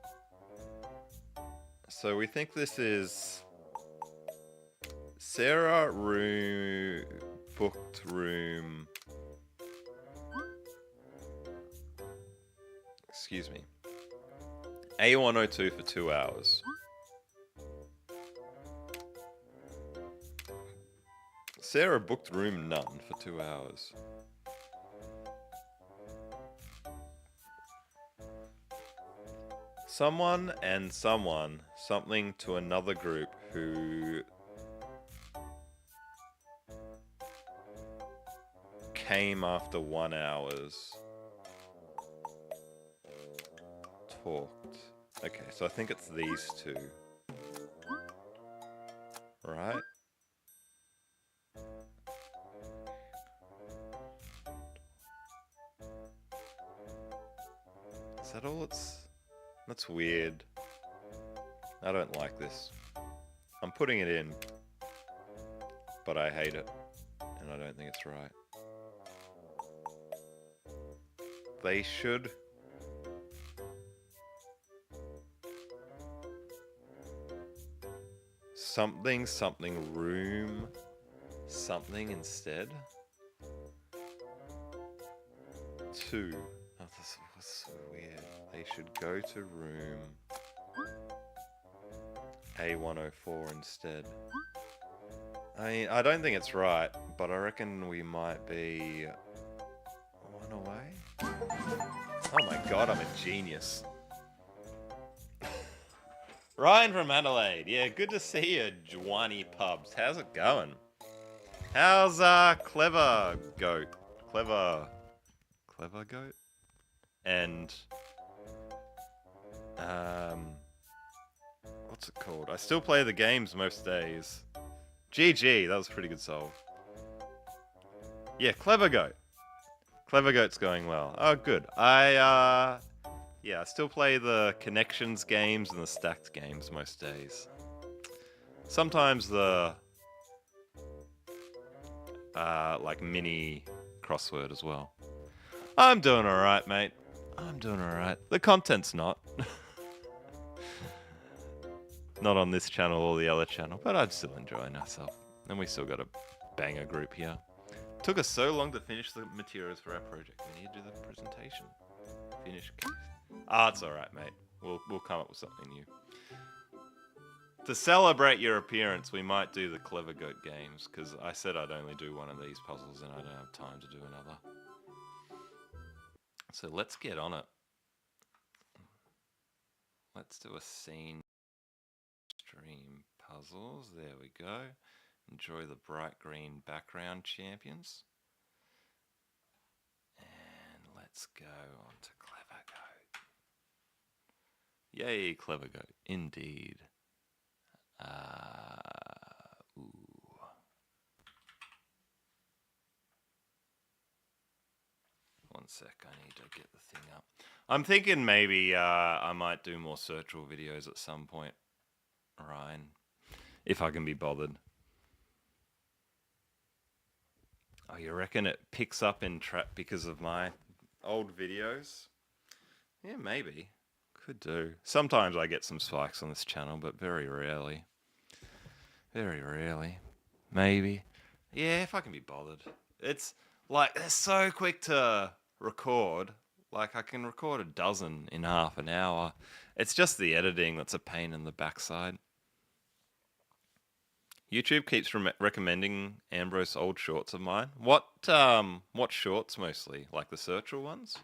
[SPEAKER 1] So we think this is Sarah booked room. Excuse me. A102 for 2 hours. Sarah booked room none for 2 hours. Someone and someone, something to another group who came after 1 hour's talked. Okay, so I think it's these two. Right? Is that all it's... That's weird. I don't like this. I'm putting it in, but I hate it, and I don't think it's right. They should... something room something instead. 2. Oh, this was so weird. They should go to room A104 instead. I mean, I don't think it's right, but I reckon we might be 1 away. Oh my god, I'm a genius. Ryan from Adelaide. Yeah, good to see you, Jwani Pubs. How's it going? How's Clever Goat? Clever Goat? And what's it called? I still play the games most days. GG, that was a pretty good solve. Yeah, Clever Goat. Clever Goat's going well. Oh, good. Yeah, I still play the connections games and the stacked games most days. Sometimes the like mini crossword as well. I'm doing alright, mate. I'm doing alright. The content's not. Not on this channel or the other channel, but I'm still enjoying myself. And we still got a banger group here. Took us so long to finish the materials for our project. We need to do the presentation. Finish. Ah, it's alright, mate. We'll come up with something new. To celebrate your appearance, we might do the Clever Goat games, because I said I'd only do one of these puzzles and I don't have time to do another. So let's get on it. Let's do a scene stream puzzles. There we go. Enjoy the bright green background, champions. And let's go on to Clever Goat. Yay, Clever Goat. Indeed. Ooh. One sec, I need to get the thing up. I'm thinking maybe I might do more Searchable videos at some point, Ryan, if I can be bothered. Oh, you reckon it picks up in trap because of my old videos? Yeah, maybe. Could do. Sometimes I get some spikes on this channel, but very rarely. Very rarely. Maybe. Yeah, if I can be bothered. It's like, they're so quick to record. Like, I can record a dozen in half an hour. It's just the editing that's a pain in the backside. YouTube keeps recommending Ambrose old shorts of mine. What shorts mostly? Like the Searchable ones?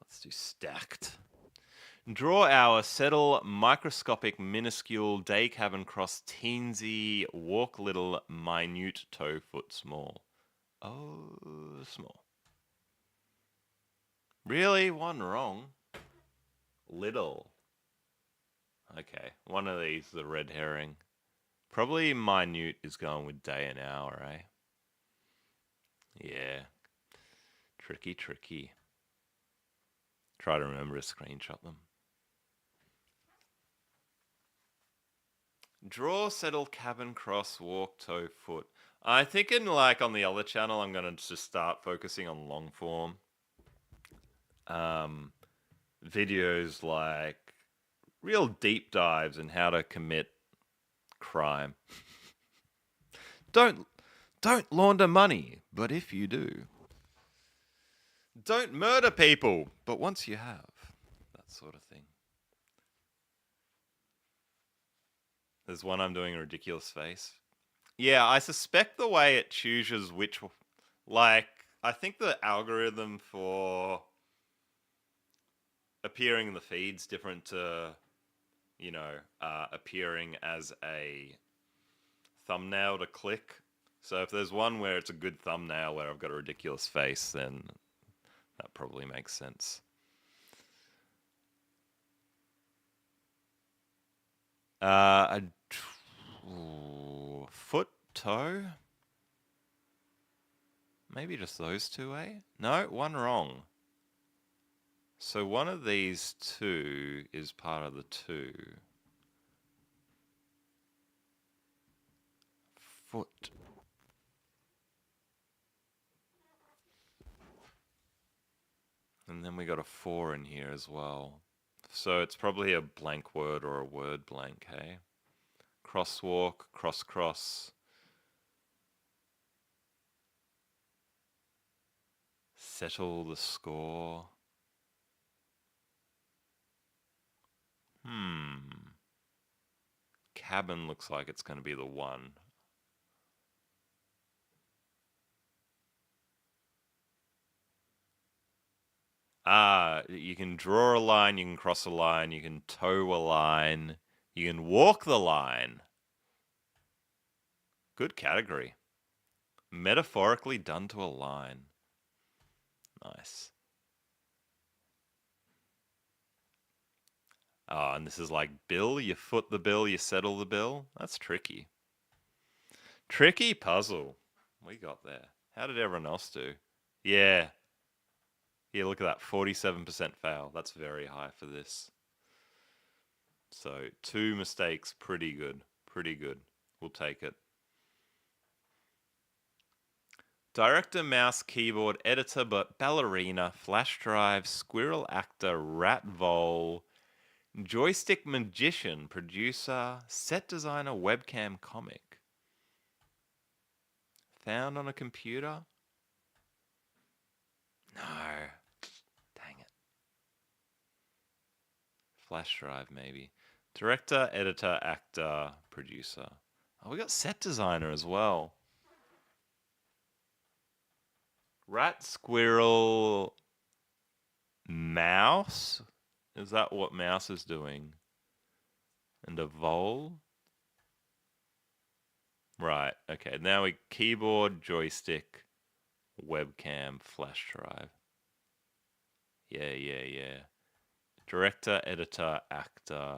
[SPEAKER 1] Let's do stacked. Draw our settle microscopic minuscule day cabin cross teensy walk little minute toe foot small. Oh, small. Really? One wrong? Little. Okay, one of these is a red herring. Probably minute is going with day and hour, eh? Yeah. Tricky. Try to remember to screenshot them. Draw, settle, cabin, cross, walk, toe, foot. I think in like on the other channel, I'm gonna just start focusing on long form um, videos, like real deep dives in how to commit crime. Don't don't launder money, but if you do, don't murder people, but once you have, that sort of thing. There's one I'm doing a ridiculous face. Yeah, I suspect the way it chooses which, like, I think the algorithm for appearing in the feed's different to, appearing as a thumbnail to click. So if there's one where it's a good thumbnail where I've got a ridiculous face, then that probably makes sense. A foot, toe? Maybe just those two, eh? No, one wrong. So one of these two is part of the two. Foot. And then we got a 4 in here as well. So it's probably a blank word or a word blank, hey? Crosswalk, cross cross. Settle the score. Cabin looks like it's going to be the 1. You can draw a line, you can cross a line, you can toe a line, you can walk the line. Good category. Metaphorically done to a line. Nice. Oh, and this is like bill, you foot the bill, you settle the bill. That's tricky. Tricky puzzle. We got there. How did everyone else do? Yeah. Yeah, look at that. 47% fail. That's very high for this. So 2 mistakes, pretty good. Pretty good. We'll take it. Director, mouse, keyboard, editor, but ballerina, flash drive, squirrel actor, rat vole, joystick magician, producer, set designer, webcam comic. Found on a computer? No. Dang it. Flash drive, maybe. Director, editor, actor, producer. Oh, we got set designer as well. Rat, squirrel, mouse? Is that what mouse is doing? And a vole? Right, okay. Now we keyboard, joystick, webcam, flash drive. Yeah. Director, editor, actor,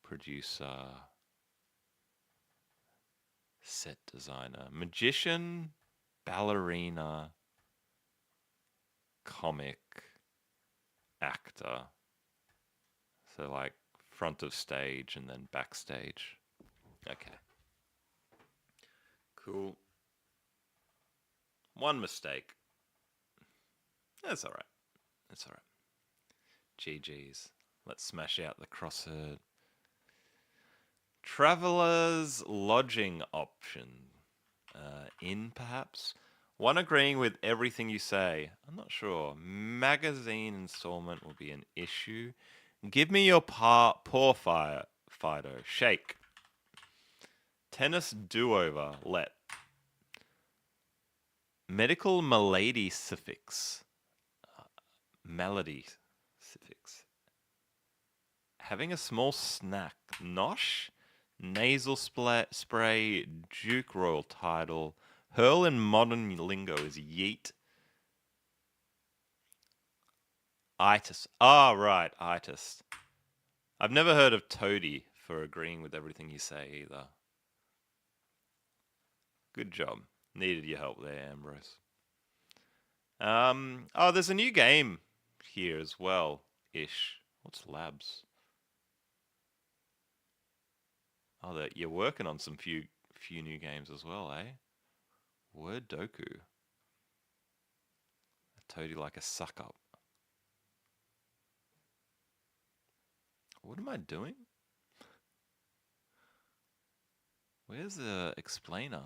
[SPEAKER 1] producer, set designer, magician, ballerina, comic, actor. So like front of stage and then backstage. Okay. Cool. 1 mistake. That's alright. That's alright. GG's. Let's smash out the crossherd. Traveler's lodging option. In, perhaps? One agreeing with everything you say. I'm not sure. Magazine installment will be an issue. Give me your paw Fido. Shake. Tennis do-over. Let. Medical malady suffix. Malady suffix. Having a small snack. Nosh. Nasal spray. Duke Royal title. Hurl in modern lingo is yeet. Itis. Ah, right. Itis. I've never heard of Toady for agreeing with everything you say either. Good job. Needed your help there, Ambrose. Oh, there's a new game here as well, ish. What's labs? Oh, that you're working on some few new games as well, eh? Word Doku. I told you like a suck up. What am I doing? Where's the explainer?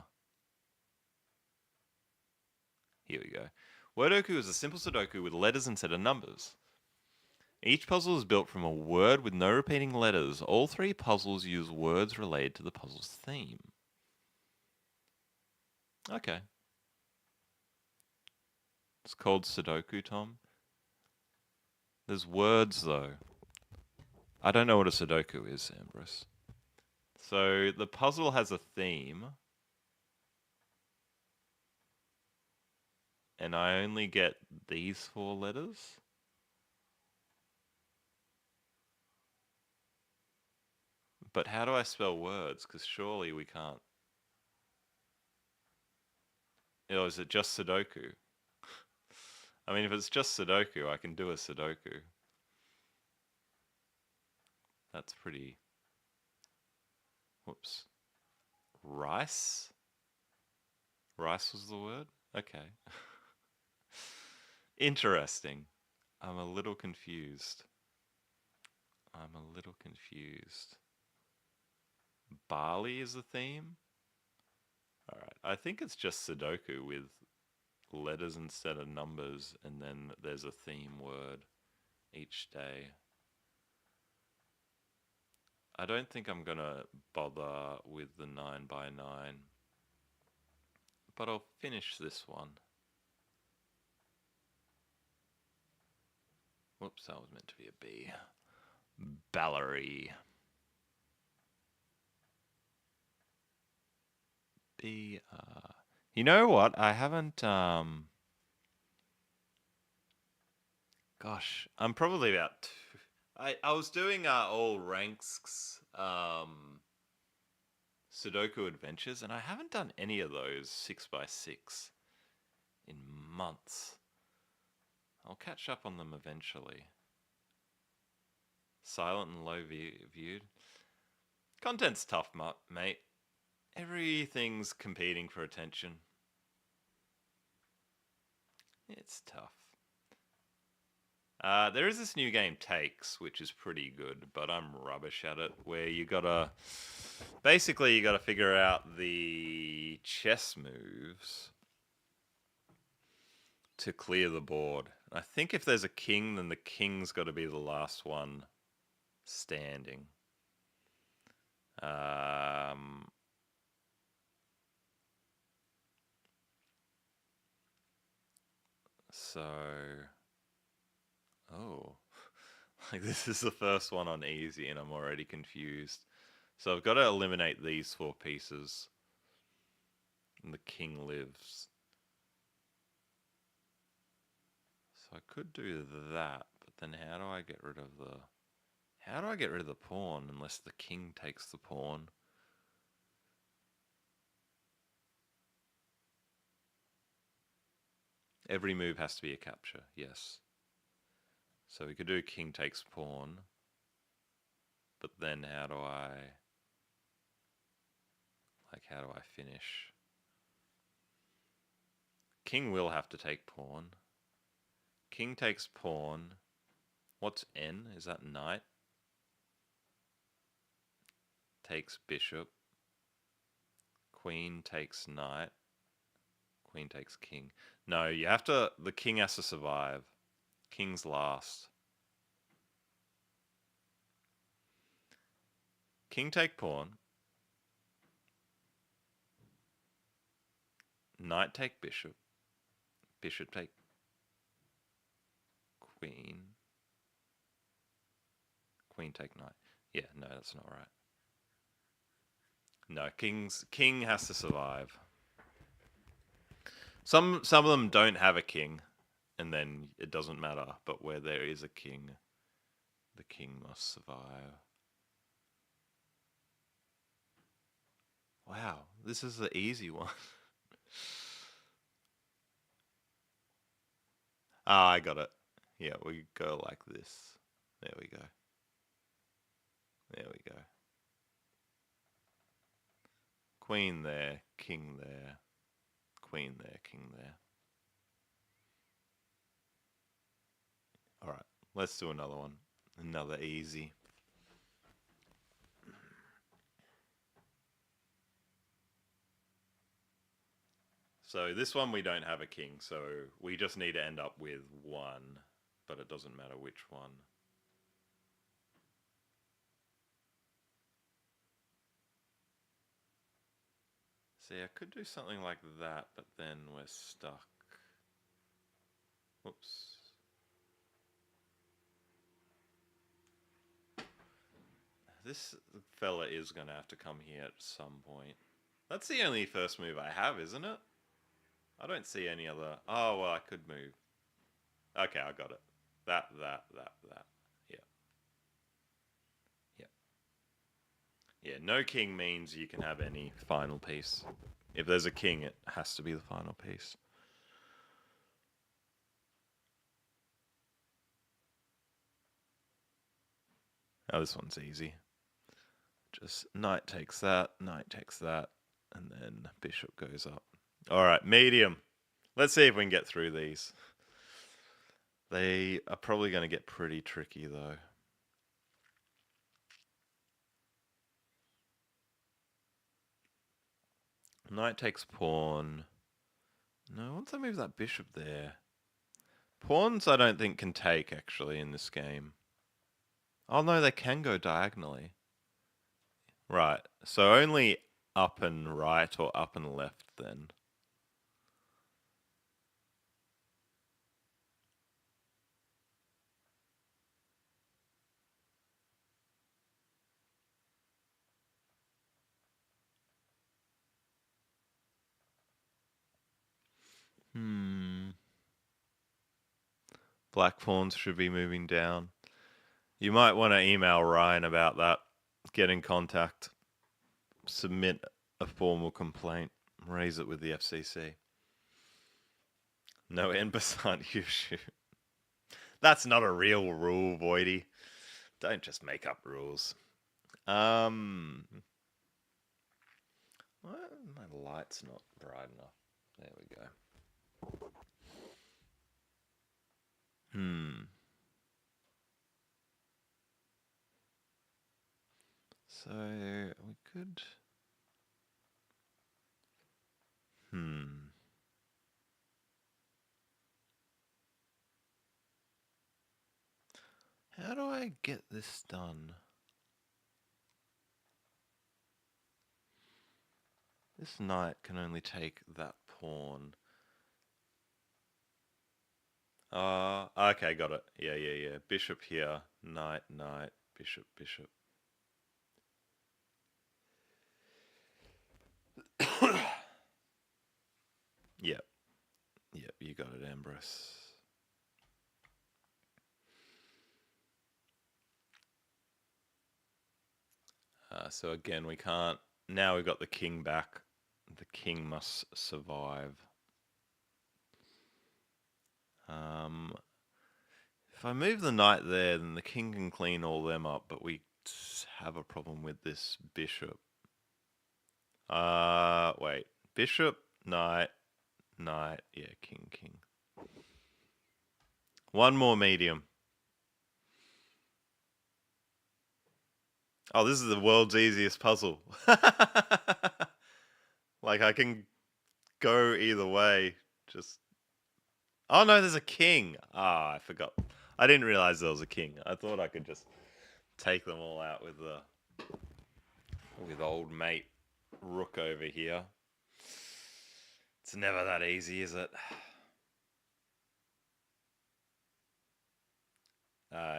[SPEAKER 1] Here we go. Wordoku is a simple Sudoku with letters instead of numbers. Each puzzle is built from a word with no repeating letters. All 3 puzzles use words related to the puzzle's theme. Okay. It's called Sudoku, Tom. There's words, though. I don't know what a Sudoku is, Ambrose. So the puzzle has a theme. And I only get these 4 letters? But how do I spell words? Because surely we can't. Or is it just Sudoku? I mean, if it's just Sudoku, I can do a Sudoku. That's pretty... Whoops. Rice? Rice was the word? Okay. Interesting. I'm a little confused. Barley is the theme? Alright, I think it's just Sudoku with letters instead of numbers, and then there's a theme word each day. I don't think I'm gonna bother with the 9x9, but I'll finish this one. Whoops, that was meant to be a B. Ballery. B. You know what? I haven't. Gosh, I'm probably about. I was doing all ranks Sudoku adventures, and I haven't done any of those 6x6 in months. I'll catch up on them eventually. Silent and low viewed. Content's tough, mate. Everything's competing for attention. It's tough. There is this new game, Takes, which is pretty good, but I'm rubbish at it, where you gotta... Basically, you gotta figure out the chess moves to clear the board. I think if there's a king, then the king's gotta be the last one standing. So... Oh... Like, this is the first one on easy and I'm already confused. So I've got to eliminate these 4 pieces. And the king lives. So I could do that, but then how do I get rid of the... How do I get rid of the pawn unless the king takes the pawn? Every move has to be a capture, yes. So we could do king takes pawn. But then how do I... Like, how do I finish? King will have to take pawn. King takes pawn. What's n? Is that knight? Takes bishop. Queen takes knight. Queen takes king. No, you have to... The king has to survive. King's last. King take pawn. Knight take bishop. Bishop take queen. Queen take knight. Yeah, no, that's not right. No, king has to survive. Some of them don't have a king, and then it doesn't matter. But where there is a king, the king must survive. Wow, this is the easy one. Ah, I got it. Yeah, we go like this. There we go. There we go. queen there, king there, queen there, king there. Alright, let's do another one. Another easy. So this one we don't have a king, so we just need to end up with one, but it doesn't matter which one. See, I could do something like that, but then we're stuck. Whoops. This fella is going to have to come here at some point. That's the only first move I have, isn't it? I don't see any other... Oh, well, I could move. Okay, I got it. That. Yeah. Yeah. Yeah, no king means you can have any final piece. If there's a king, it has to be the final piece. Oh, this one's easy. Just knight takes that, and then bishop goes up. Alright, medium. Let's see if we can get through these. They are probably going to get pretty tricky, though. Knight takes pawn. No, once I move that bishop there. Pawns I don't think can take, actually, in this game. Oh, no, they can go diagonally. Right, so only up and right or up and left, then. Black pawns should be moving down. You might want to email Ryan about that. Get in contact. Submit a formal complaint. Raise it with the FCC. No en passant you shoot. That's not a real rule, Voidy. Don't just make up rules. Well, my light's not bright enough. There we go. So we could. How do I get this done? This knight can only take that pawn. Okay, got it. Yeah. Bishop here. Knight, bishop. Yep, you got it, Ambrose. So again, we can't... Now we've got the king back. The king must survive. If I move the knight there, then the king can clean all them up, but we have a problem with this bishop. Wait. Bishop, knight, yeah, king. One more medium. Oh, this is the world's easiest puzzle. Like, I can go either way. Just... Oh, no, there's a king. I forgot. I didn't realize there was a king. I thought I could just take them all out with old mate Rook over here. It's never that easy, is it?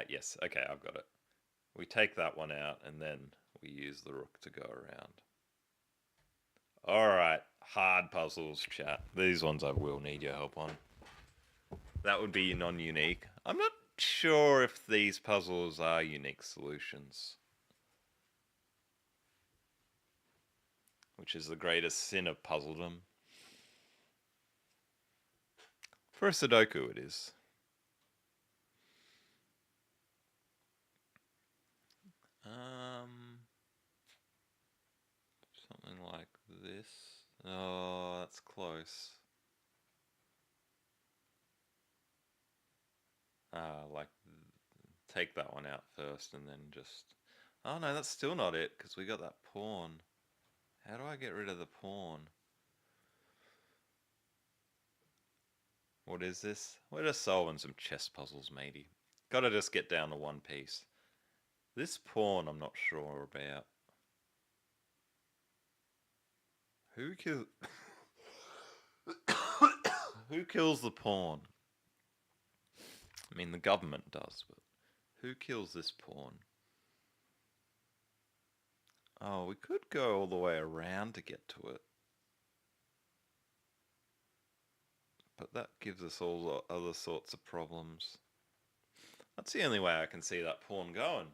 [SPEAKER 1] Yes. Okay, I've got it. We take that one out, and then we use the rook to go around. Alright, hard puzzles, chat. These ones I will need your help on. That would be non-unique. I'm not sure if these puzzles are unique solutions. Which is the greatest sin of puzzledom. For a Sudoku, it is. Something like this. Oh, that's close. Like, take that one out first and then just... Oh no, that's still not it, because we got that pawn. How do I get rid of the pawn? What is this? We're just solving some chess puzzles, matey. Gotta just get down to one piece. This pawn I'm not sure about. Who kills... Who kills the pawn? I mean, the government does, but who kills this pawn? Oh, we could go all the way around to get to it. But that gives us all other sorts of problems. That's the only way I can see that pawn going.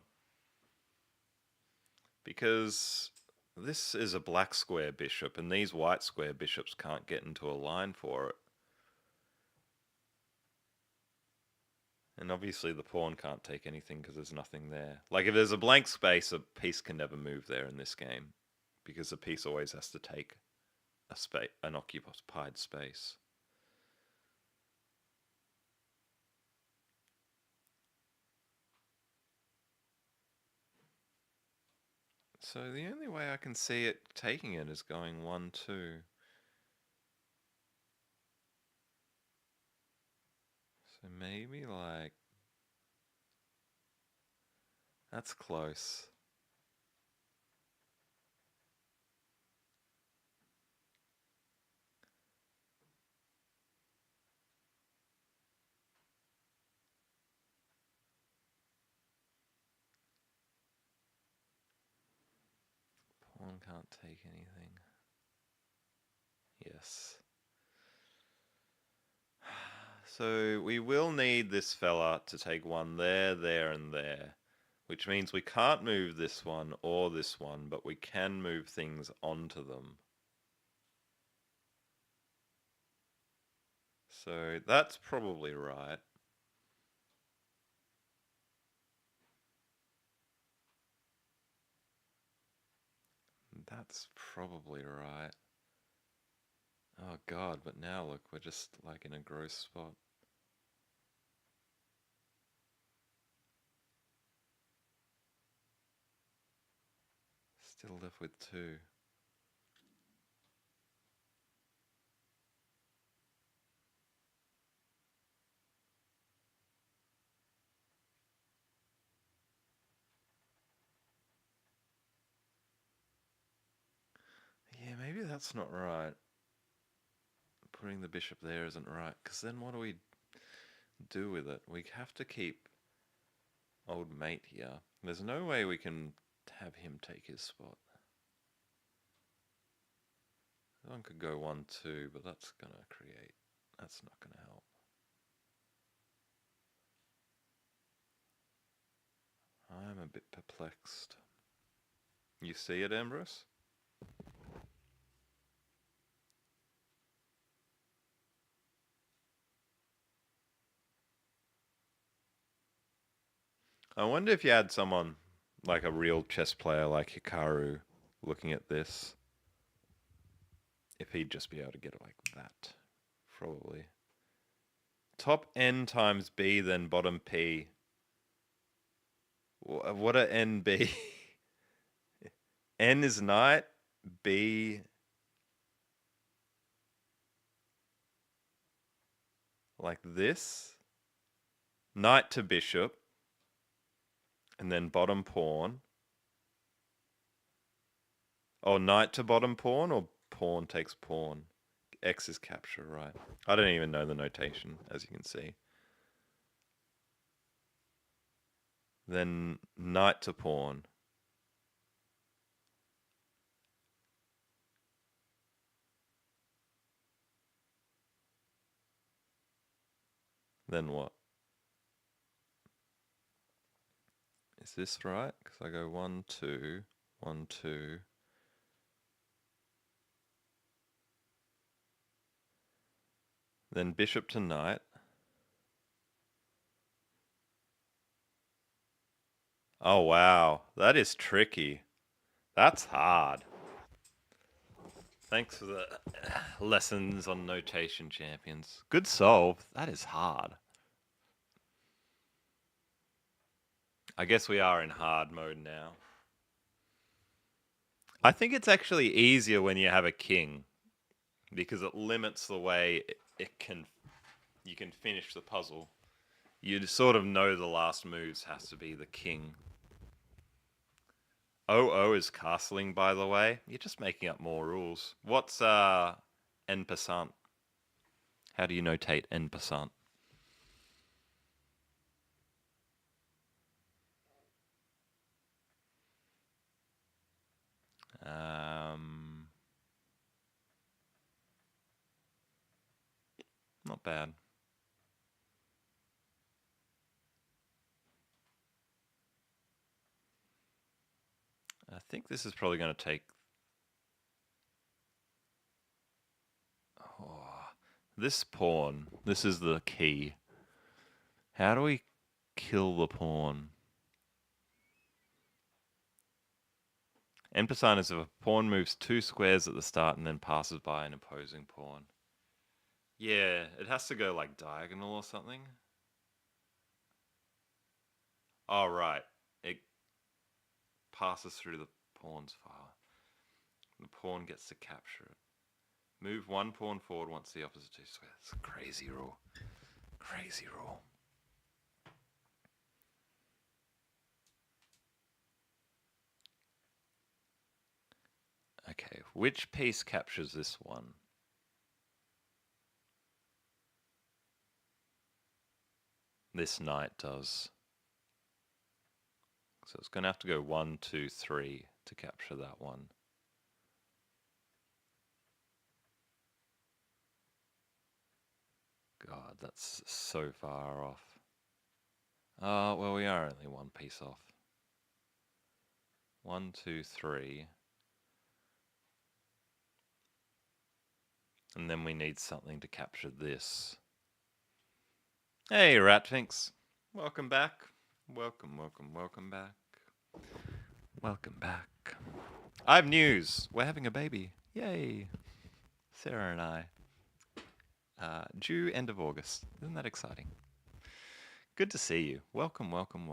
[SPEAKER 1] Because this is a black square bishop, and these white square bishops can't get into a line for it. And obviously the pawn can't take anything because there's nothing there. Like, if there's a blank space, a piece can never move there in this game. Because the piece always has to take an occupied space. So the only way I can see it taking it is going 1, 2. So maybe like... That's close. Pawn can't take anything. Yes. So we will need this fella to take one there, there, and there. Which means we can't move this one or this one, but we can move things onto them. So that's probably right. That's probably right. Oh god, but now look, we're just like in a gross spot. Still left with 2. Yeah, maybe that's not right. Putting the bishop there isn't right, because then what do we do with it? We have to keep old mate here. There's no way we can have him take his spot. One could go 1, 2, but that's not gonna help. I'm a bit perplexed. You see it, Ambrose? I wonder if you had someone, like a real chess player like Hikaru, looking at this, if he'd just be able to get it like that. Probably. Top N times B, then bottom P. What a N B? N is knight, B... like this. Knight to bishop. And then bottom pawn. Oh, knight to bottom pawn, or pawn takes pawn? X is capture, right. I don't even know the notation, as you can see. Then knight to pawn. Then what? Is this right? Because I go 1, 2, 1, 2. Then bishop to knight. Oh, wow. That is tricky. That's hard. Thanks for the lessons on notation, champions. Good solve. That is hard. I guess we are in hard mode now. I think it's actually easier when you have a king because it limits the way you can finish the puzzle. You sort of know the last moves has to be the king. OO is castling, by the way. You're just making up more rules. What's en passant? How do you notate en passant? Not bad. I think this is probably going to take. Oh, this pawn. This is the key. How do we kill the pawn? En passant is if a pawn moves 2 squares at the start and then passes by an opposing pawn. Yeah, it has to go like diagonal or something. Oh, right. It passes through the pawn's file. The pawn gets to capture it. Move 1 pawn forward once the opposite 2 squares. It's a crazy rule. Crazy rule. Okay, which piece captures this one? This knight does. So it's going to have to go 1, 2, 3 to capture that one. God, that's so far off. Well, we are only 1 piece off. 1, 2, 3. And then we need something to capture this. Hey, Ratfinks. Welcome back. Welcome back. Welcome back. I have news. We're having a baby. Yay. Sarah and I. Due end of August. Isn't that exciting? Good to see you. Welcome. Welcome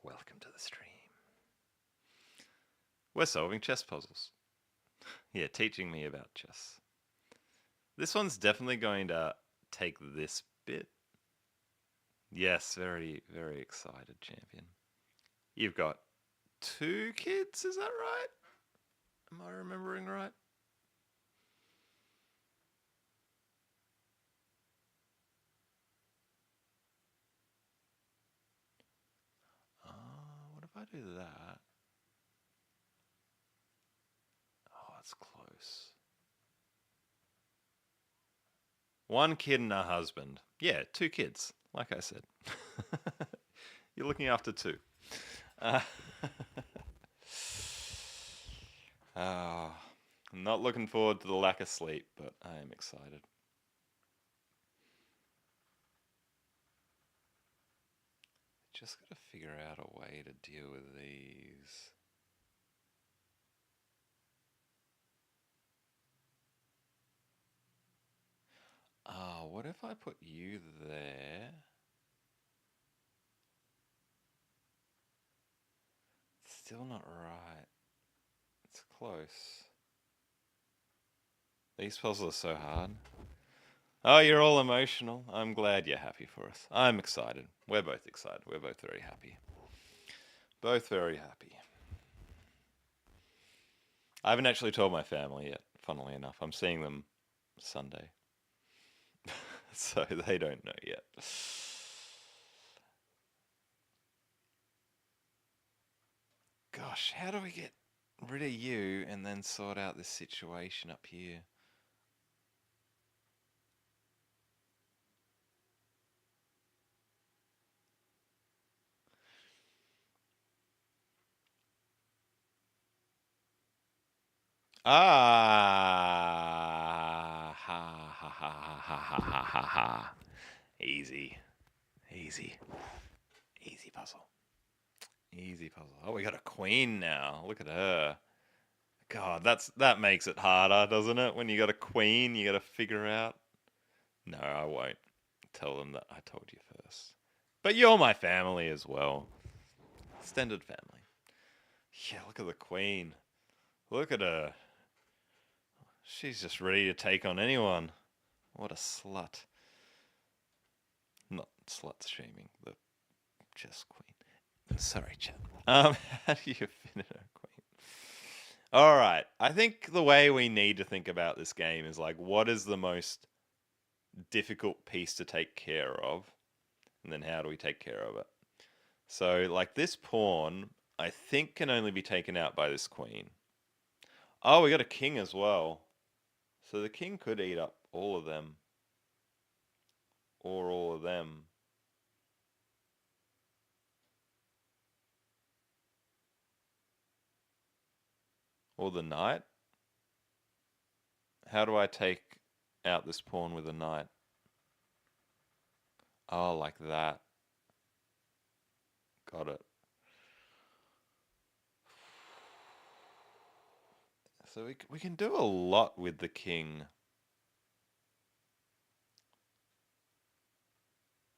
[SPEAKER 1] to the stream. We're solving chess puzzles. Yeah, teaching me about chess. This one's definitely going to take this bit. Yes, very, very excited, champion. You've got 2 kids, is that right? Am I remembering right? What if I do that? Oh, it's close. 1 kid and a husband. Yeah, 2 kids, like I said. You're looking after 2. I'm not looking forward to the lack of sleep, but I am excited. Just got to figure out a way to deal with these. What if I put you there? Still not right. It's close. These puzzles are so hard. Oh, you're all emotional. I'm glad you're happy for us. I'm excited. We're both excited. We're both very happy. Both very happy. I haven't actually told my family yet, funnily enough. I'm seeing them Sunday. So they don't know yet. Gosh, how do we get rid of you and then sort out this situation up here? Ha ha ha ha ha ha ha ha. Easy. Easy. Easy puzzle. Easy puzzle. Oh, we got a queen now. Look at her. God, that makes it harder, doesn't it? When you got a queen, you got to figure out. No, I won't tell them that I told you first. But you're my family as well. Extended family. Yeah, look at the queen. Look at her. She's just ready to take on anyone. What a slut. Not slut shaming, the chess queen. Sorry, chat. How do you finish a queen? All right. I think the way we need to think about this game is like, what is the most difficult piece to take care of, and then how do we take care of it? So, like this pawn, I think can only be taken out by this queen. Oh, we got a king as well. So the king could eat up all of them, or all of them. Or the knight. How do I take out this pawn with a knight? Oh, like that. Got it. So we can do a lot with the king.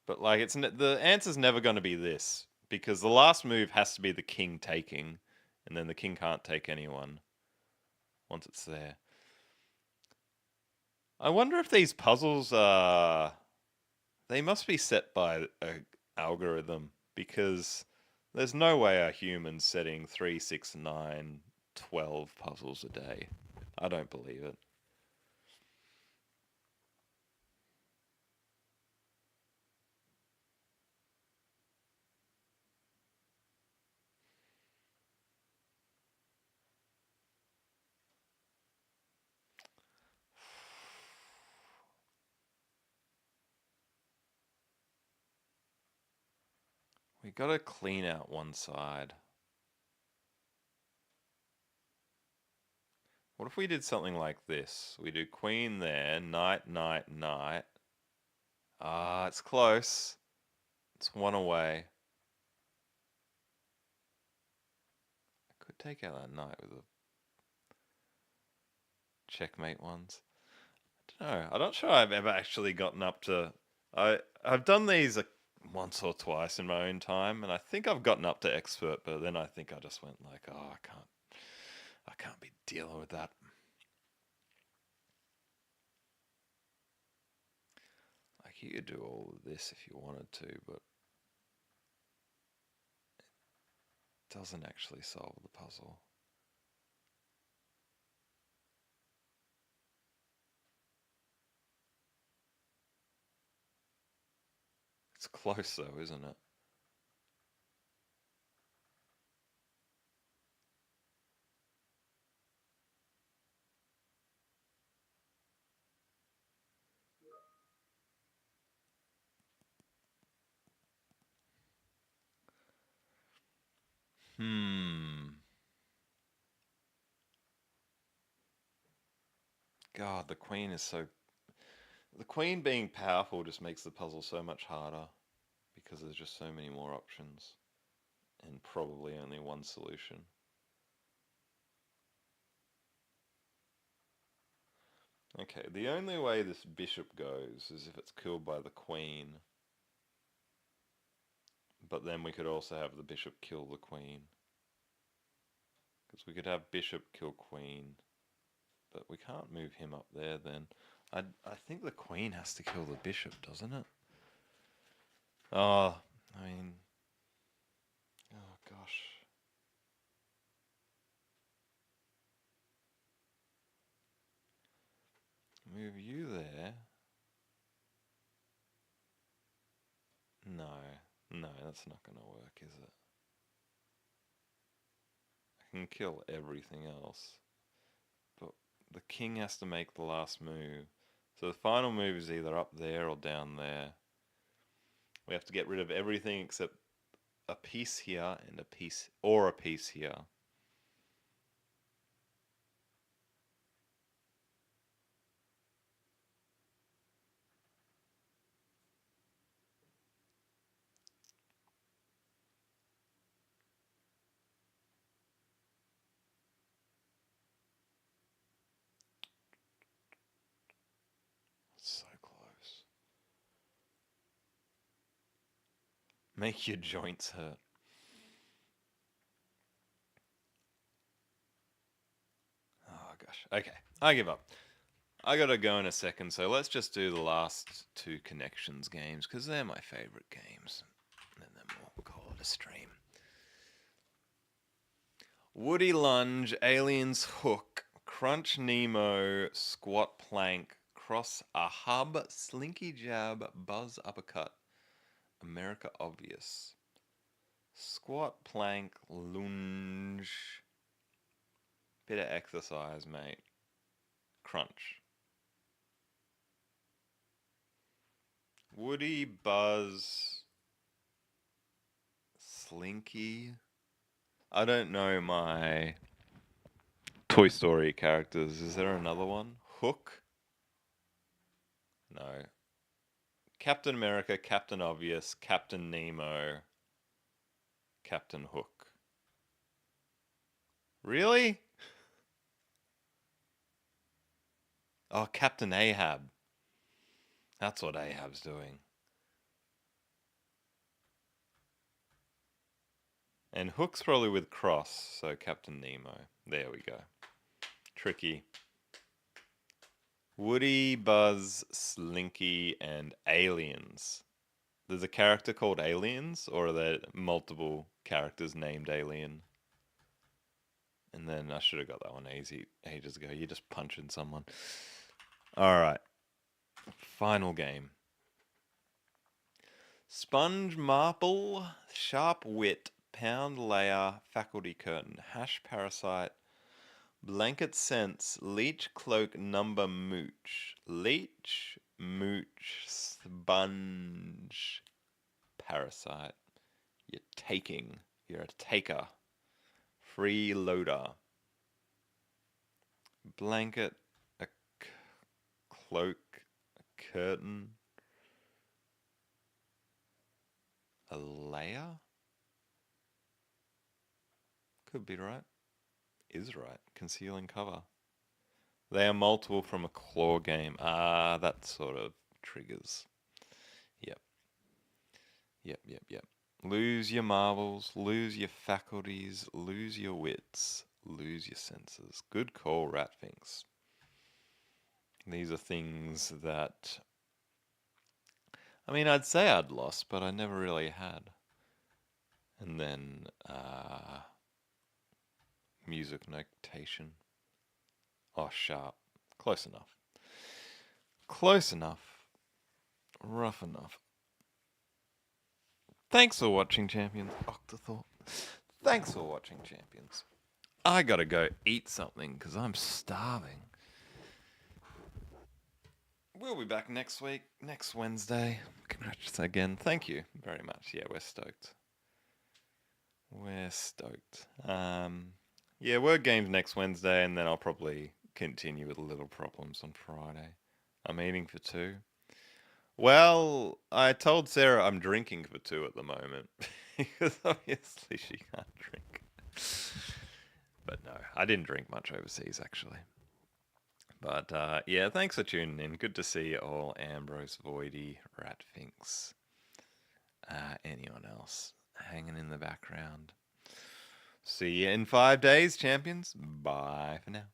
[SPEAKER 1] But like the answer's never going to be this because the last move has to be the king taking, and then the king can't take anyone once it's there. I wonder if these puzzles are they must be set by a algorithm because there's no way a human's setting 3, 6, 9, 12 puzzles a day. I don't believe it. We gotta clean out one side. What if we did something like this? We do queen there, knight, knight, knight. Ah, it's close. It's one away. I could take out that knight with the checkmate ones. I don't know. I'm not sure I've ever actually gotten up to. I've done these once or twice in my own time, and I think I've gotten up to expert, but then I think I just went like, oh, I can't be dealing with that. Like you could do all of this if you wanted to, but it doesn't actually solve the puzzle. It's close though, isn't it? Hmm. God, the queen is so. The queen being powerful just makes the puzzle so much harder because there's just so many more options and probably only one solution. Okay, the only way this bishop goes is if it's killed by the queen. But then we could also have the bishop kill the queen. Because we could have bishop kill queen. But we can't move him up there then. I think the queen has to kill the bishop, doesn't it? Oh, I mean... Oh, gosh. Move you there. No. No, that's not going to work, is it? I can kill everything else. But the king has to make the last move. So the final move is either up there or down there. We have to get rid of everything except a piece here and a piece or a piece here. Make your joints hurt. Oh gosh. Okay, I give up. I gotta go in a second, so let's just do the last two Connections games, because they're my favourite games. And then we'll call it a stream. Woody Lunge, Aliens Hook, Crunch Nemo, Squat Plank, Cross a Hub, Slinky Jab, Buzz Uppercut, America Obvious. Squat, plank, lunge. Bit of exercise, mate. Crunch. Woody, Buzz, Slinky. I don't know my Toy Story characters. Is there another one? Hook? No. Captain America, Captain Obvious, Captain Nemo, Captain Hook. Really? Oh, Captain Ahab. That's what Ahab's doing. And Hook's probably with Cross, so Captain Nemo. There we go. Tricky. Woody, Buzz, Slinky, and Aliens. There's a character called Aliens, or are there multiple characters named Alien? And then I should have got that one easy ages ago. You're just punching someone. Alright. Final game. Sponge Marple, Sharp Wit, Pound Layer, Faculty Curtain, Hash Parasite, Blanket Sense, Leech Cloak, Number Mooch, Leech, Mooch, Sponge, Parasite. You're taking. You're a taker. Freeloader. Blanket, a cloak, a curtain, a layer? Could be right. Is right. Concealing cover. They are multiple from a claw game. Ah, that sort of triggers. Yep. Yep. Lose your marbles, lose your faculties, lose your wits, lose your senses. Good call, Ratfinks. These are things that, I mean, I'd say I'd lost, but I never really had. And then, music notation. Oh, sharp. Close enough. Close enough. Rough enough. Thanks for watching, champions. Octothorpe. Thanks for watching, champions. I gotta go eat something because I'm starving. We'll be back next week, next Wednesday. Congrats again. Thank you very much. Yeah, we're stoked. We're stoked. Yeah, Word Games next Wednesday, and then I'll probably continue with Little Problems on Friday. I'm eating for two. Well, I told Sarah I'm drinking for two at the moment because obviously she can't drink. But no, I didn't drink much overseas actually. But yeah, thanks for tuning in. Good to see you all. Ambrose, Voidy, Ratfinks, anyone else hanging in the background. See you in 5 days, champions. Bye for now.